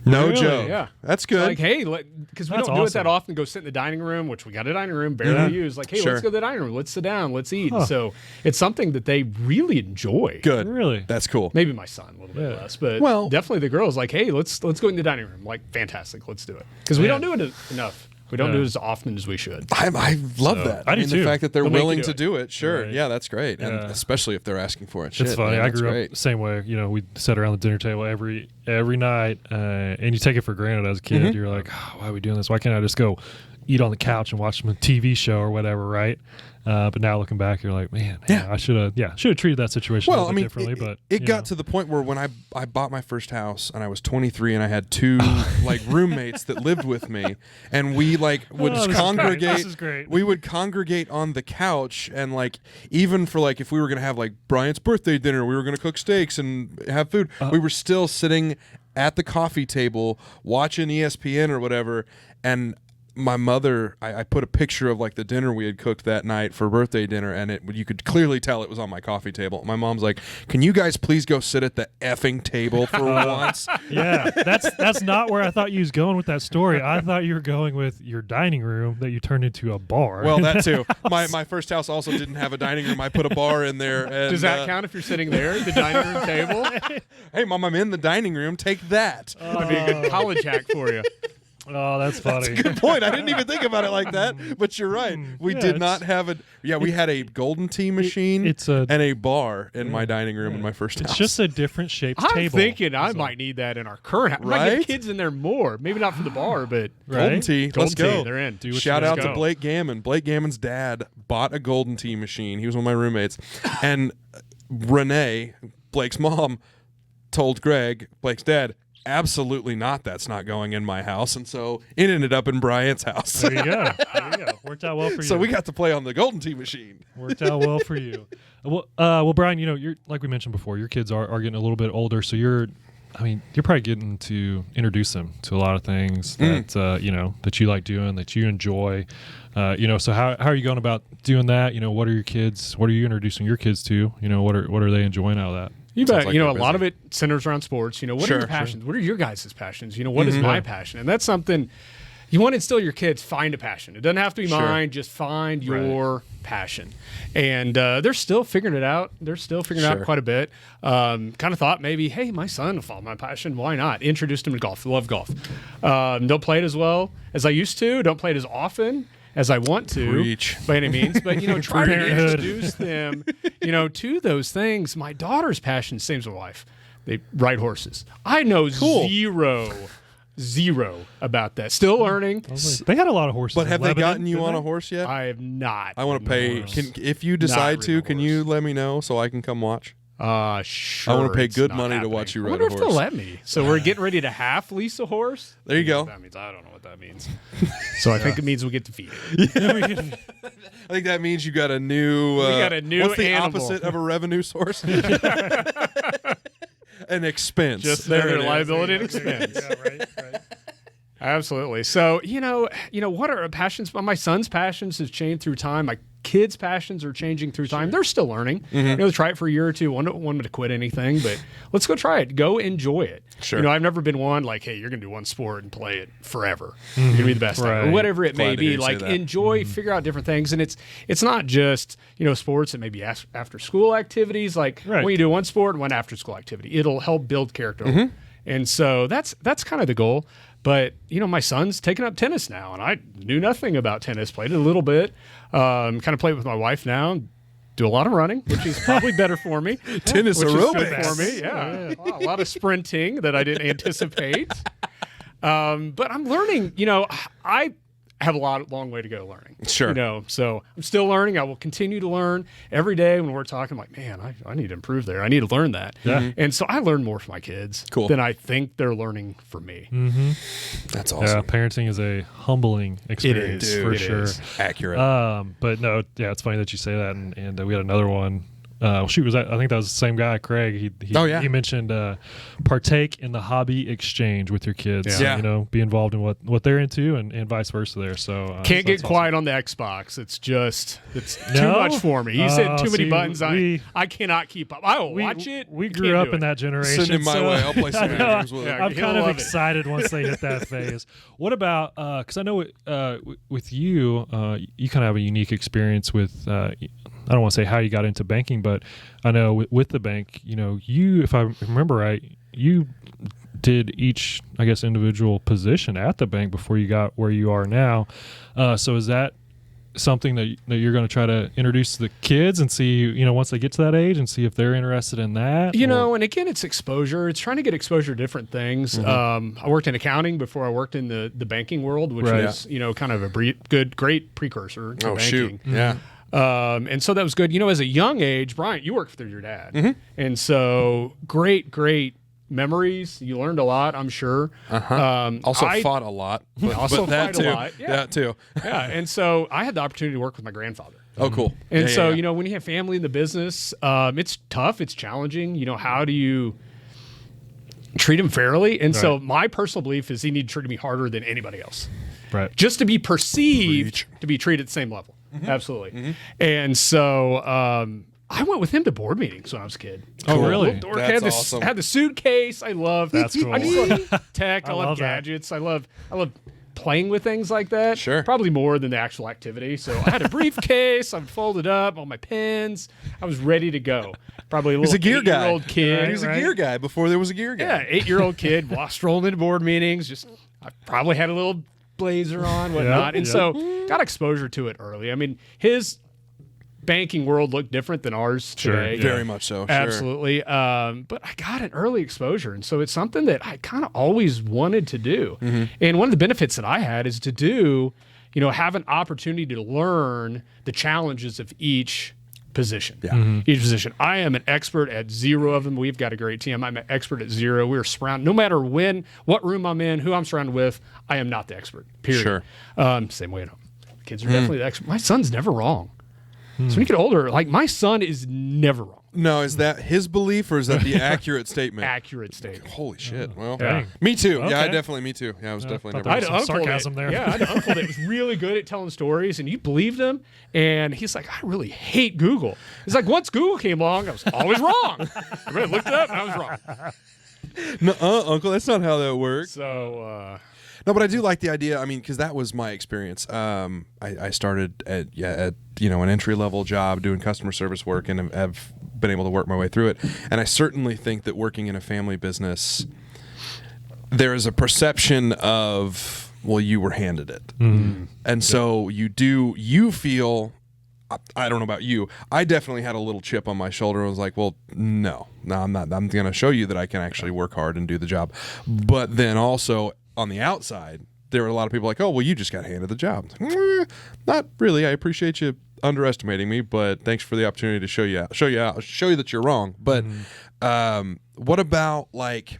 No Really? joke. Yeah. That's good. Like, hey, because we That's don't do it that awesome. often, go sit in the dining room, which we got a dining room, barely used. Like, hey, Sure. let's go to the dining room. Let's sit down. Let's eat. So it's something that they really enjoy. Good. Really? That's cool. Maybe my son a little bit less, but Well- definitely the girls. Like, hey, let's go in the dining room. Like, fantastic. Let's do it. Because we don't do it enough. We don't do it as often as we should. I love that. I do mean, too. the fact that they're They'll make you willing do to it. do it. Sure. Right. Yeah, that's great. And Yeah. especially if they're asking for it. It's Shit, funny. man, I that's grew great. up the same way. We sat around the dinner table every night, and you take it for granted as a kid. You're like, oh, why are we doing this? Why can't I just go eat on the couch and watch some TV show or whatever, right? But now looking back, you're like, man, I should have treated that situation a little bit differently. But it got to the point where when I bought my first house and I was 23 and I had two like roommates that lived with me, and we like would congregate. This is great. We would congregate on the couch, and like even for like if we were gonna have like Bryant's birthday dinner, we were gonna cook steaks and have food. We were still sitting at the coffee table watching ESPN or whatever, and my mother, I put a picture of like the dinner we had cooked that night for birthday dinner, and you could clearly tell it was on my coffee table. My mom's like, "Can you guys please go sit at the effing table for once?" Yeah, that's not where I thought you was going with that story. I thought you were going with your dining room that you turned into a bar. Well, that too. My first house also didn't have a dining room. I put a bar in there. And, Does that count if you're sitting there at the dining room table? Hey, Mom, I'm in the dining room. Take that. That'd be a good college hack for you. oh, that's funny. Good point. I didn't even think about it like that, but you're right. We Yeah, did not have a. Yeah, we had a golden tea machine and a bar in my dining room in my first house. It's just a different shaped I'm table. thinking I might need that in our current house. I might Right? get kids in there more. Maybe not for the bar, but golden tea. Let's Golden tea, go. they're in. Do what Shout you out gotta to go. Blake Gammon. Blake Gammon's dad bought a golden tea machine. He was one of my roommates. And Renee, Blake's mom, told Greg, Blake's dad, absolutely not. That's not going in my house. And so it ended up in Bryant's house. There you go. There you go. Worked out well for you. So we got to play on the golden tea machine. Worked out well for you. Well, Brian, you're like we mentioned before, your kids are getting a little bit older, so you're probably getting to introduce them to a lot of things that that you like doing, that you enjoy. So how are you going about doing that? What are your kids? What are you introducing your kids to? What are they enjoying out of that? You Sounds bet. like A they're lot of busy. it centers around sports. What Sure, are your passions? What are your guys' passions? What is my passion? And that's something you want to instill your kids. Find a passion. It doesn't have to be mine. Just find your passion. And they're still figuring it out. They're still figuring it out quite a bit. Kind of thought maybe, hey, my son will follow my passion. Why not? Introduced him to golf. They love golf. Don't play it as well as I used to. Don't play it as often as I want to, Preach. by any means, but try to Parenthood. introduce them, to those things. My daughter's passion, same as my wife. They ride horses. I know zero about that. Still learning. They had a lot of horses. But in have they Lebanon, gotten you didn't on they? a horse yet? I have not. I want to pay. If you decide to, can you let me know so I can come watch? Sure. I wanna pay it's good not money to happening. watch you I ride wonder a if they'll horse. let me. So we're getting ready to half lease a horse. There you go. That means I don't know what that means. So I think it means we get to feed it. I think that means you got a new. We got a new What's the animal. opposite of a revenue source? An expense. Just There another it is. liability and expense. Yeah, right. Absolutely. So, what are our passions? Well, my son's passions have changed through time. My kids' passions are changing through time. They're still learning. Try it for a year or two. Want them to quit anything, but let's go try it. Go enjoy it. Sure. I've never been one like, hey, you're going to do one sport and play it forever. You're going to be the best at it, or whatever it may be. Like, enjoy, figure out different things. And it's not just, sports. It may be after school activities. Like when you do one sport and one after school activity, it'll help build character. And so that's kind of the goal. But, my son's taking up tennis now, and I knew nothing about tennis, played it a little bit, kind of play with my wife now, do a lot of running, which is probably better for me. Tennis aerobics. Is good for me, yeah. A lot of sprinting that I didn't anticipate. But I'm learning, I have a long way to go learning. Sure. So I'm still learning. I will continue to learn every day. When we're talking, I'm like, man, I need to improve there. I need to learn that. Yeah. And so I learn more from my kids than I think they're learning from me. That's awesome. Yeah, parenting is a humbling experience for sure. Accurate. But no, it's funny that you say that. And we had another one. I think that was the same guy, Craig. He mentioned partake in the hobby exchange with your kids. Yeah. Be involved in what they're into and vice versa there. So can't get quiet on the Xbox. It's too much for me. You said too many buttons. I cannot keep up. I will watch it. We grew up in that generation. Send it my way. I'll play some games with it. I'm kind of excited once they hit that phase. What about because I know with you, you kind of have a unique experience with. I don't want to say how you got into banking, but I know with the bank, you, if I remember right, you did each, I guess, individual position at the bank before you got where you are now. So is that something that you're going to try to introduce to the kids and see, once they get to that age and see if they're interested in that? And again, it's exposure. It's trying to get exposure to different things. I worked in accounting before I worked in the banking world, which is, kind of a great precursor to banking. Shoot. Yeah. And so that was good. As a young age, Bryant, you worked through your dad. And so great memories. You learned a lot, I'm sure. Also fought a lot. But that too. A lot. Yeah. That too. Yeah. And so I had the opportunity to work with my grandfather. Oh, cool. And when you have family in the business, it's tough. It's challenging. How do you treat him fairly? And so my personal belief is he needed to treat me harder than anybody else. Right. Just to be perceived to be treated at the same level. Absolutely. And so I went with him to board meetings when I was a kid. Oh, really? That's awesome. Had the suitcase. I love That's cool. I just love tech. I love gadgets. I love playing with things like that. Sure. Probably more than the actual activity. So I had a briefcase. I folded up all my pens. I was ready to go. Probably a little 8-year-old kid. He was a gear guy before there was a gear guy. Yeah, 8-year-old kid strolling into board meetings. I probably had a little blazer on, whatnot. And so got exposure to it early. I mean, his banking world looked different than ours today. Very much so. Absolutely. But I got an early exposure. And so it's something that I kind of always wanted to do. And one of the benefits that I had is to have an opportunity to learn the challenges of each position. Each position. I am an expert at 0 of them. We've got a great team. I'm an expert at 0. We're surrounded. No matter what room I'm in, who I'm surrounded with, I am not the expert. Period. Sure. Same way at home. Kids are definitely the expert. My son's never wrong. So when you get older, like my son is never wrong. No, is that his belief or is that the accurate statement? Accurate statement. Holy shit. Well, Dang. Me too. Okay. Yeah, me too. Yeah, I was definitely never. there was some sarcasm there. Yeah, I had an uncle that was really good at telling stories, and you believed him. And he's like, I really hate Google. He's like, once Google came along, I was always wrong. I looked it up, and I was wrong. No, Uncle, that's not how that works. So, no, but I do like the idea. I mean, because that was my experience. I started at an entry level job doing customer service work, and have been able to work my way through it. And I certainly think that working in a family business, there is a perception of, well, you were handed it, and so you feel. I don't know about you. I definitely had a little chip on my shoulder. I was like, well, no, I'm not. I'm going to show you that I can actually work hard and do the job. But then also on the outside, there were a lot of people like, oh, well, you just got handed the job. Not really. I appreciate you underestimating me, but thanks for the opportunity to show you that you're wrong. But what about like,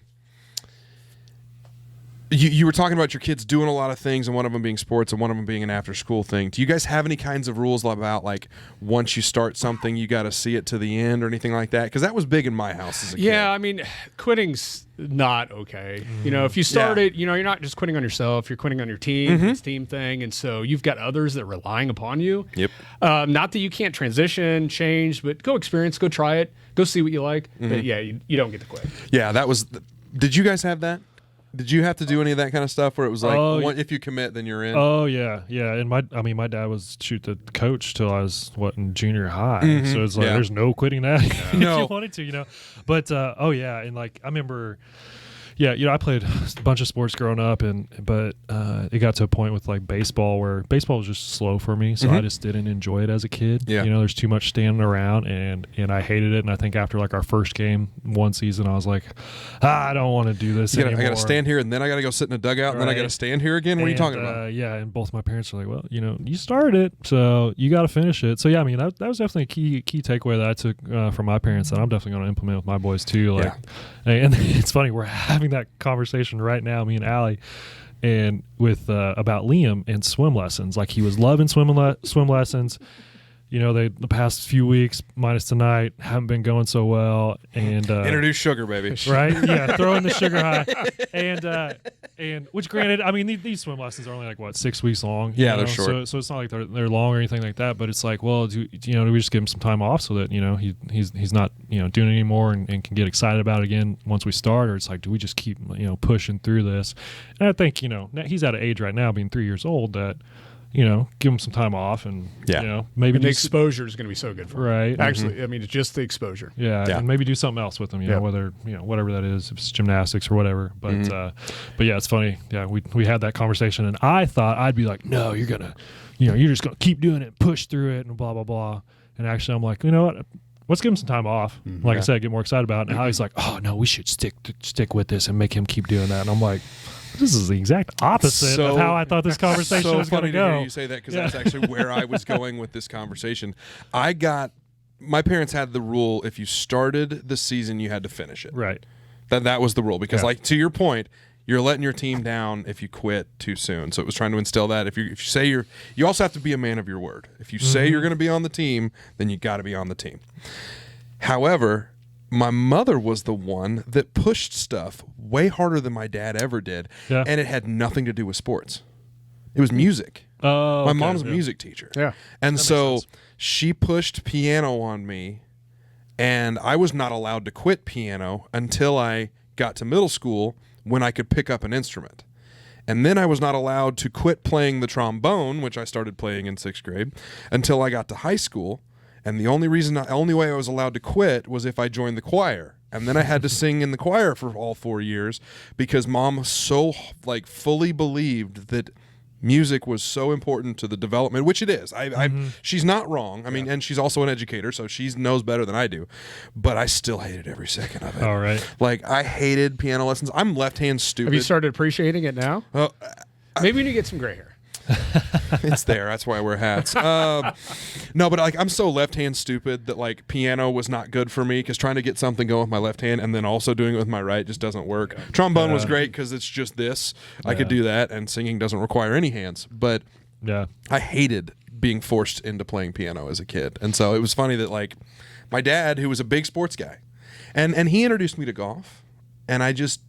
You were talking about your kids doing a lot of things, and one of them being sports and one of them being an after-school thing. Do you guys have any kinds of rules about, like, once you start something, you got to see it to the end or anything like that? Because that was big in my house as a kid. Yeah, I mean, quitting's not okay. You know, if you start it, you know, you're not just quitting on yourself, you're quitting on your team, it's a team thing, and so you've got others that are relying upon you. Yep. Not that you can't transition, change, but go experience, go try it, go see what you like. But yeah, you don't get to quit. Yeah, that was. Did you guys have that? Did you have to do any of that kind of stuff where it was like, if you commit, then you're in? Oh yeah. And my dad was the coach till I was in junior high. So it's like there's no quitting that if you wanted to, you know. But and like I remember. Yeah, you know, I played a bunch of sports growing up, but it got to a point with like baseball where baseball was just slow for me, so I just didn't enjoy it as a kid. Yeah. You know, there's too much standing around, and I hated it. And I think after like our first game one season, I was like, I don't want to do this anymore. I got to stand here, and then I got to go sit in a dugout, and then I got to stand here again. What are you talking about? Yeah, and both my parents were like, well, you know, you started it, so you got to finish it. So yeah, I mean, that was definitely a key takeaway that I took from my parents that I'm definitely going to implement with my boys too. Like, and it's funny, we're having that conversation right now, me and Allie, and with about Liam and swim lessons. Like, he was loving swim lessons. You know, the past few weeks, minus tonight, haven't been going so well. And introduce sugar, baby. Right? Yeah, throw in the sugar high. And which, granted, I mean, these swim lessons are only like 6 weeks long. Yeah, they're short. So it's not like they're long or anything like that. But it's like, well, do we just give him some time off so that, you know, he's not, you know, doing it anymore and can get excited about it again once we start? Or it's like, do we just keep, you know, pushing through this? And I think, you know, he's at an age right now, being 3 years old, that, you know, give him some time off, and you know, maybe the exposure is going to be so good for him. Right. Actually, I mean, it's just the exposure. Yeah, and maybe do something else with him. You know, whether whatever that is, if it's gymnastics or whatever. But yeah, it's funny. Yeah, we had that conversation, and I thought I'd be like, no, you're just gonna keep doing it, push through it, and blah blah blah. And actually, I'm like, you know what? Let's give him some time off. Like I said, get more excited about it. And Hallie's like, oh no, we should stick with this and make him keep doing that. And I'm like, this is the exact opposite of how I thought this conversation was going to go. So funny to hear you say that, because that's actually where I was going with this conversation. My parents had the rule, if you started the season, you had to finish it. Right. That was the rule, because like, to your point, you're letting your team down if you quit too soon. So it was trying to instill that if you say you also have to be a man of your word. If you say you're going to be on the team, then you got to be on the team. However, my mother was the one that pushed stuff way harder than my dad ever did, and it had nothing to do with sports. It was music. My mom's a music teacher. Yeah. And so she pushed piano on me, and I was not allowed to quit piano until I got to middle school, when I could pick up an instrument. And then I was not allowed to quit playing the trombone, which I started playing in 6th grade, until I got to high school. And the only way I was allowed to quit was if I joined the choir. And then I had to sing in the choir for all 4 years, because Mom so fully believed that music was so important to the development, which it is. She's not wrong. I mean, and she's also an educator, so she knows better than I do. But I still hated every second of it. All right. Like, I hated piano lessons. I'm left-hand stupid. Have you started appreciating it now? Maybe when you get some gray hair. It's there. That's why I wear hats. No, but I'm so left-hand stupid that piano was not good for me, because trying to get something going with my left hand and then also doing it with my right just doesn't work. Trombone was great because it's just this. I could do that, and singing doesn't require any hands. But I hated being forced into playing piano as a kid, and so it was funny that my dad, who was a big sports guy, and he introduced me to golf, and I just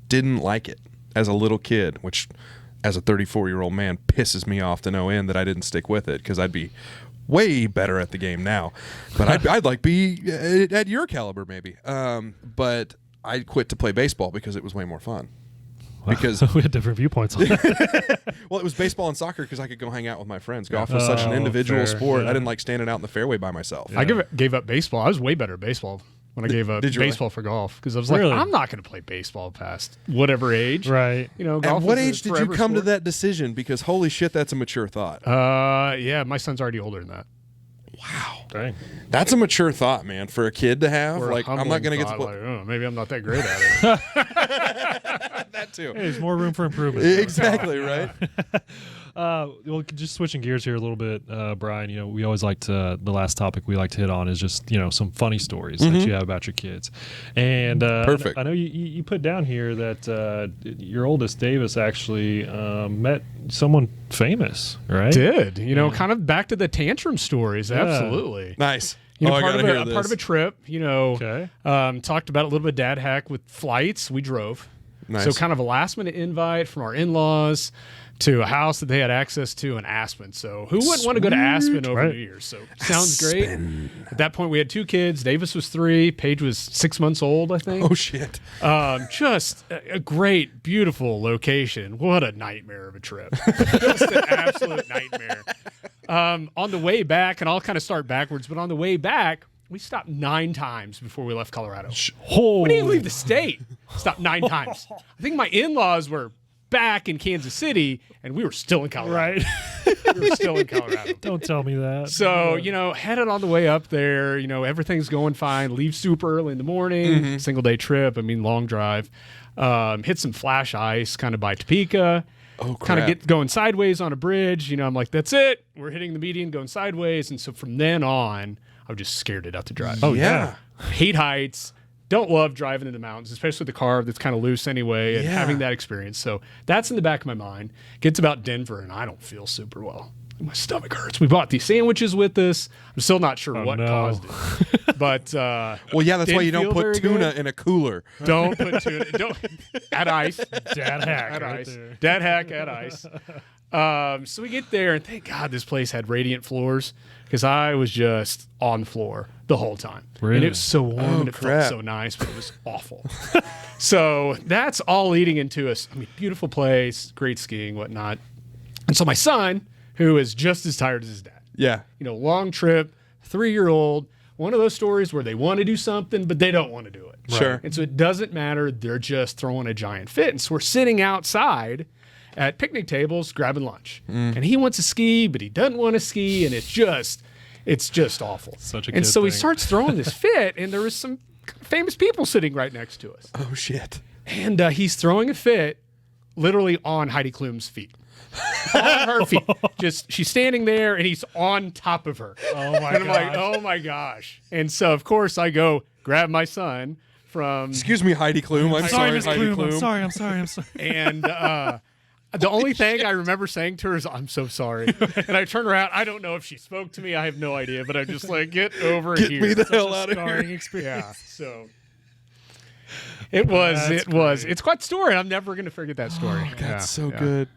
didn't like it as a little kid, which, as a 34-year-old man, pisses me off to no end that I didn't stick with it, because I'd be way better at the game now. But I'd be at your caliber maybe. But I quit to play baseball because it was way more fun. Wow. Because we had different viewpoints on that. Well, it was baseball and soccer because I could go hang out with my friends. Golf was such an individual sport. I didn't like standing out in the fairway by myself. I gave up baseball. I was way better at baseball when I gave up baseball for golf, because I was like, I'm not going to play baseball past whatever age. Right. You know, golf. At what age did you come to that decision? Because holy shit, that's a mature thought. Yeah, my son's already older than that. Wow. Dang. That's a mature thought, man, for a kid to have. I'm not going to get to play. Maybe I'm not that great at it. That too. Hey, there's more room for improvement. Exactly, right? Well, just switching gears here a little bit, Brian. We always like to. The last topic we like to hit on is just some funny stories that you have about your kids. And Perfect. I know you put down here that your oldest Davis actually met someone famous, right? Did kind of back to the tantrum stories? Absolutely. Nice. Part of a trip. Okay. Talked about a little bit of dad hack with flights. We drove. Nice. So kind of a last minute invite from our in-laws to a house that they had access to in Aspen. So who wouldn't want to go to Aspen over New Year's? So sounds great. At that point, we had 2 kids. Davis was 3. Paige was 6 months old, I think. Oh, shit. Just a great, beautiful location. What a nightmare of a trip. Just an absolute nightmare. On the way back, and I'll kind of start backwards, but on the way back, we stopped 9 times before we left Colorado. We didn't even leave the state. Stopped 9 times. I think my in-laws were back in Kansas City, and we were still in Colorado. Right. We were still in Colorado. Don't tell me that. So, headed on the way up there, everything's going fine. Leave super early in the morning. Single day trip. Long drive. Hit some flash ice kind of by Topeka. Oh, crap. Kind of going sideways on a bridge. I'm like, that's it. We're hitting the median, going sideways. And so from then on, I was just scared to death to drive. Oh, yeah. Hate heights. Don't love driving in the mountains, especially with the car that's kind of loose anyway, and having that experience. So that's in the back of my mind. Gets about Denver, and I don't feel super well. My stomach hurts. We bought these sandwiches with us. I'm still not sure what caused it. But well, yeah, that's why you don't put tuna in a cooler. Don't put tuna. Don't at ice. Dad hack. At Right ice. there. Dad hack at ice. So we get there, and thank God this place had radiant floors because I was just on the floor the whole time. Really? And it was so warm and it felt so nice, but it was awful. So that's all leading into beautiful place, great skiing, whatnot. And so my son, who is just as tired as his dad. Yeah. Long trip, 3-year-old, one of those stories where they want to do something, but they don't want to do it. Sure. And so it doesn't matter. They're just throwing a giant fit. And so we're sitting outside at picnic tables grabbing lunch. And he wants to ski, but he doesn't want to ski. And it's just awful. Such a And kid so he thing. starts throwing this fit, and there was some famous people sitting right next to us. Oh, shit. And he's throwing a fit literally on Heidi Klum's feet. On her feet. She's standing there, and he's on top of her. Oh, my And I'm like, oh, my gosh. And so, of course, I go grab my son from... Excuse me, Heidi Klum. I'm sorry, Miss Heidi Klum. Klum. I'm sorry. And the only thing I remember saying to her is, I'm so sorry. And I turn around. I don't know if she spoke to me. I have no idea. But I'm just like, get over here. Get me the hell out of here. Scarring experience. Yeah, so... It's quite a story. I'm never going to forget that story. Oh, that's so good.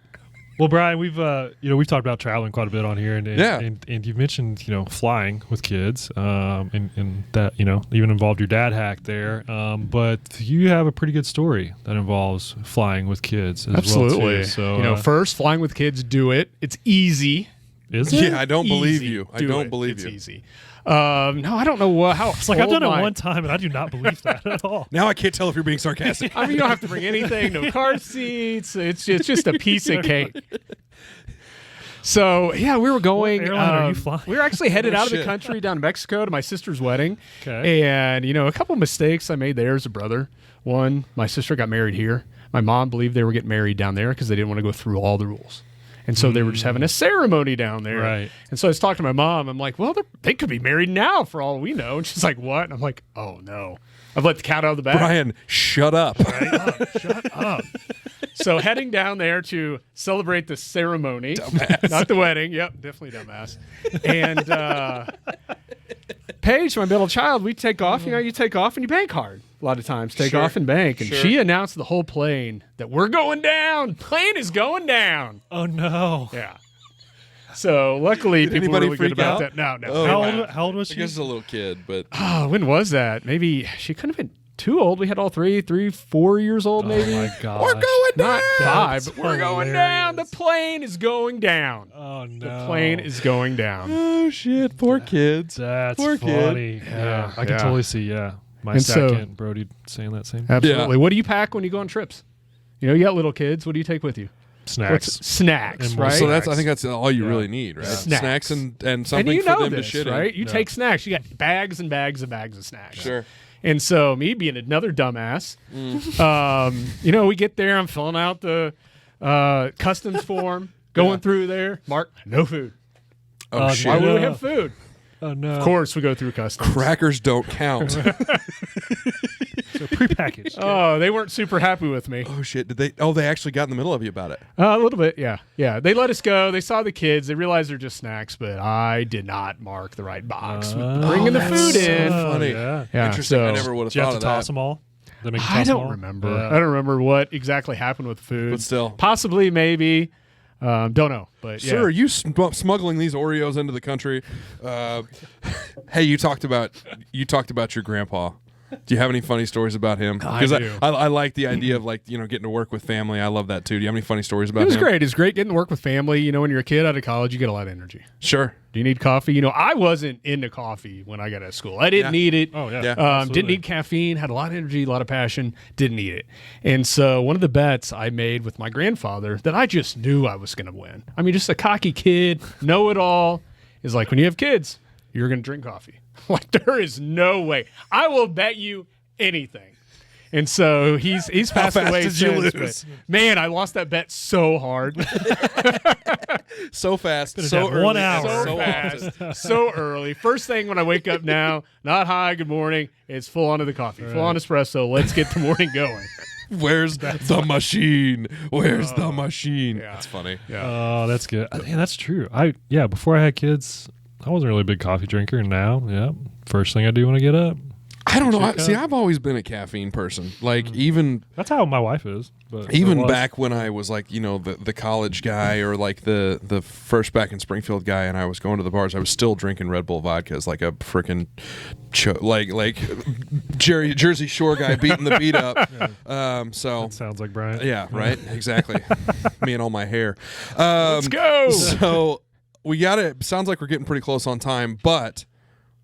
Well, Brian, we've talked about traveling quite a bit on here, and you've mentioned flying with kids, and that even involved your dad hack there. But you have a pretty good story that involves flying with kids as Absolutely. well too. So first, flying with kids, do it. It's easy. is it? Yeah, I don't believe Easy. you. I Do don't it. believe It's you. easy. No, I don't know how. It's like I've done it one time, and I do not believe that at all. Now I can't tell if you're being sarcastic. I mean, you don't have to bring anything. No car seats. It's just a piece of cake. So yeah, we were going. What airline are you flying? We were actually headed out of the shit. country down to Mexico to my sister's wedding. Okay. And a couple mistakes I made there as a brother. One, my sister got married here. My mom believed they were getting married down there because they didn't want to go through all the rules. And so they were just having a ceremony down there. Right. And so I was talking to my mom. I'm like, well, they could be married now for all we know. And she's like, what? And I'm like, oh, no. I've let the cat out of the bag. Brian, shut up. Shut up. So heading down there to celebrate the ceremony. Dumbass. Not the wedding. Yep, definitely dumbass. And Paige, my middle child, we take off. You take off and you bank hard. A lot of times, take Sure. off and bank. And Sure. she announced the whole plane that we're going down. Plane is going down. Oh no! Yeah. So luckily, people were anybody really good freak about out? that. No. Oh. How old was I she? guess it's a little kid, but Oh, when was that? Maybe she couldn't have been too old. We had all 3, 4 years old, maybe. Oh my god! we're going down. Not 5, That's but we're going down. The hilarious. plane is going down. Oh no! The plane is going down. oh shit, poor kids. That's Poor kid. funny. Yeah, I can Yeah. totally see. Yeah, my And so- second Brody saying that same. Absolutely. Yeah. What do you pack when you go on trips? You got little kids. What do you take with you? Snacks. Snacks, And right? So I think that's all you Yeah. really need, right? Snacks. and and something you for know them this, to shit right? in. You take snacks. You got bags and bags and bags of snacks. Sure. And so me being another dumbass, we get there. I'm filling out the customs form. Going through there, Mark, no food. Oh, shit. Why would we have food? Oh no! Of course, we go through customs. Crackers don't count. So prepackaged. Oh, they weren't super happy with me. Oh, shit. Did they? Oh, they actually got in the middle of you about it. A little bit, yeah. Yeah, they let us go. They saw the kids. They realized they're just snacks, but I did not mark the right box with bringing the food in. Funny. Yeah. Interesting. So, I never would have Did you thought have of to that. toss them all? Did they make you I toss them don't all? remember. Yeah. I don't remember what exactly happened with the food. But still. Possibly, maybe. Don't know. But yeah. Sir, are you smuggling these Oreos into the country? Hey, you talked about your grandpa. Do you have any funny stories about him? Because do. I like the idea of getting to work with family. I love that too. Do you have any funny stories about It was him? great. It was great getting to work with family. When you're a kid out of college, you get a lot of energy. Sure. Do you need coffee? I wasn't into coffee when I got out of school. I didn't need it. Oh, yeah. Yeah. Didn't Absolutely. need caffeine, had a lot of energy, a lot of passion, didn't need it. And so one of the bets I made with my grandfather that I just knew I was going to win. I mean, just a cocky kid, know-it-all, is like, when you have kids, you're going to drink coffee. Like, there is no way. I will bet you anything. And so he's passed fast away did you since. lose? But, man, I lost that bet so hard. So fast, Could've so had early, 1 and hour. So often. fast, so early. First thing when I wake up now, not hi, good morning. It's full on to the coffee, full on espresso. Let's get the morning going. Where's the machine? Where's the machine? yeah. That's funny. Oh, that's good. Yeah, that's true. Before I had kids, I wasn't really a big coffee drinker, and now, first thing I do when I get up. I don't know. Check See, out. I've always been a caffeine person. Like even That's how my wife is. But even back when I was like, the college guy or like the first back in Springfield guy, and I was going to the bars, I was still drinking Red Bull vodka as like a freaking like Jersey Shore guy beating the beat up. So that sounds like Bryant. yeah, right, exactly. Me and all my hair. Let's go. So we got it. Sounds like we're getting pretty close on time, but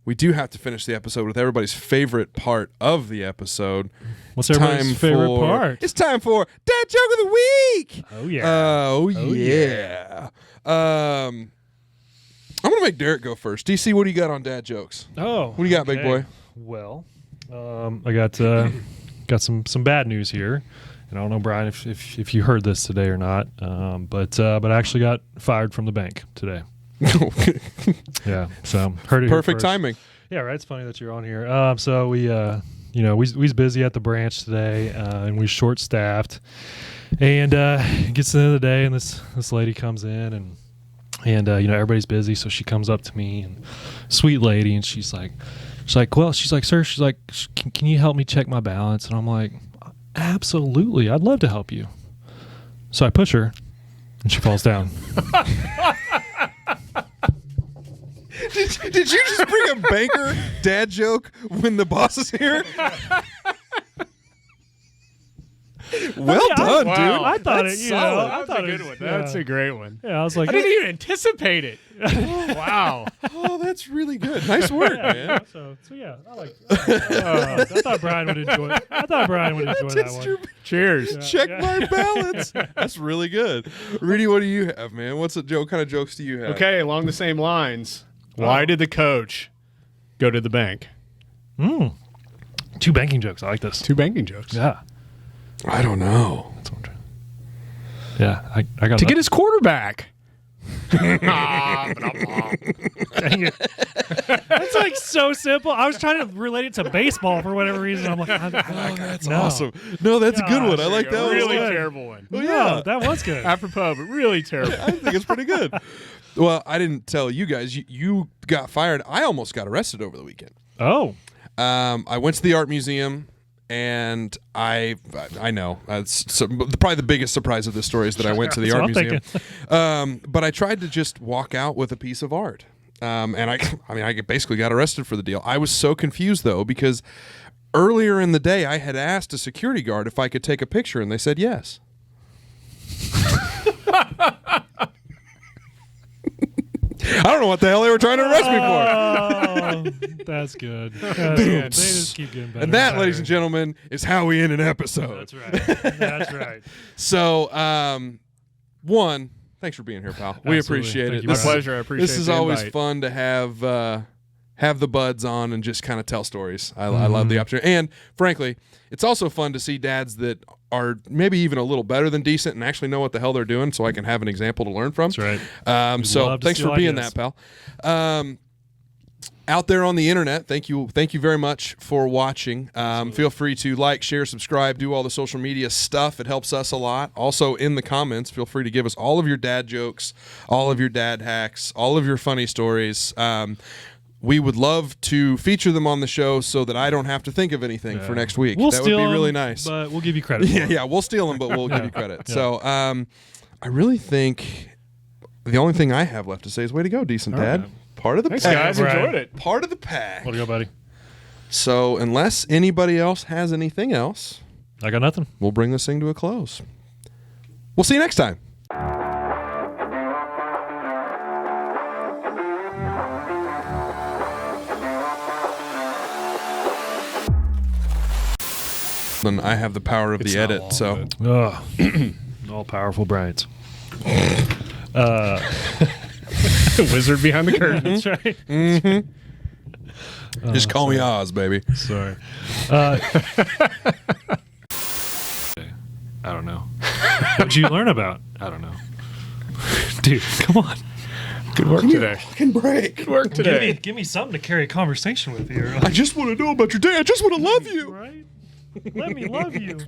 we do have to finish the episode with everybody's favorite part of the episode. What's everybody's favorite part? It's time for Dad Joke of the Week. Oh, yeah. Oh yeah. I'm gonna make Derek go first. DC, what do you got on dad jokes? Oh, What do you got, big boy? Well, I got some bad news here, and I don't know, Brian, if you heard this today or not, but I actually got fired from the bank today. Yeah, so heard it here Perfect first. timing. Yeah, right. It's funny that you're on here. So we was busy at the branch today, and we short staffed, and it gets to the end of the day, and this lady comes in, and everybody's busy, so she comes up to me, and sweet lady, and she's like, sir, she's like, can you help me check my balance? And I'm like, absolutely, I'd love to help you. So I push her, and she falls down. Did you just bring a banker dad joke when the boss is here? Well done, Wow. dude. I thought That's it, solid. I That's thought a good it one. was, That's a great one. yeah, I was like, I didn't even anticipate it. Wow. Oh, that's really good. Nice work, man. so yeah, I like. I thought Brian would enjoy. that one. Cheers. Check Yeah. my balance. That's really good. Reedy, what do you have, man? What's a joke? What kind of jokes do you have? Okay, along the same lines. Why did the coach go to the bank? Two banking jokes. I like this. 2 banking jokes. Yeah. I don't know. That's what I'm trying. Yeah, I got To that. get his quarterback. Dang it. That's like so simple. I was trying to relate it to baseball for whatever reason. I'm like, That's awesome. No, that's a good one. I like that one. Really a lot. terrible one. Oh, Yeah, yeah. that was good. Apropos, but really terrible. I think it's pretty good. Well, I didn't tell you guys. You got fired. I almost got arrested over the weekend. Oh, I went to the art museum, and I know probably the biggest surprise of this story is that I went to the That's art what I'm museum. But I tried to just walk out with a piece of art, and I basically got arrested for the deal. I was so confused though because earlier in the day I had asked a security guard if I could take a picture, and they said yes. I don't know what the hell they were trying to arrest me for. oh, that's good. That's good. They just keep getting better. And that, better. ladies and gentlemen, is how we end an episode. That's right. That's right. So, one, thanks for being here, pal. We Absolutely. appreciate Thank it. you, My Brian. pleasure. I appreciate This is the always invite. fun to have the buds on and just kind of tell stories. I love the opportunity. And frankly, it's also fun to see dads that are maybe even a little better than decent and actually know what the hell they're doing, so I can have an example to learn from. That's right. So thanks for being ideas. that, pal. Out there on the internet, thank you very much for watching. Feel free to like, share, subscribe, do all the social media stuff. It helps us a lot. Also, in the comments, feel free to give us all of your dad jokes, all of your dad hacks, all of your funny stories. We would love to feature them on the show so that I don't have to think of anything for next week. We'll That would steal be really 'em, nice. but we'll give you credit. Yeah, we'll steal them, but we'll give you credit. So I really think the only thing I have left to say is way to go, decent dad. right. Part of the Thanks, pack. guys. Brian. Enjoyed it. Part of the pack. What do you go, buddy? So unless anybody else has anything else, I got nothing. we'll bring this thing to a close. We'll see you next time. Then I have the power of It's the not edit, long, so Ugh. All powerful Bryant. Wizard behind the curtain. That's right. just call me Oz, baby. Sorry. I don't know. What'd you learn about? I don't know. Dude, come on. Good work today. Fucking break. Good work today. Give me something to carry a conversation with here. I just want to know about your day. I just want to love you. Right? Let me love you.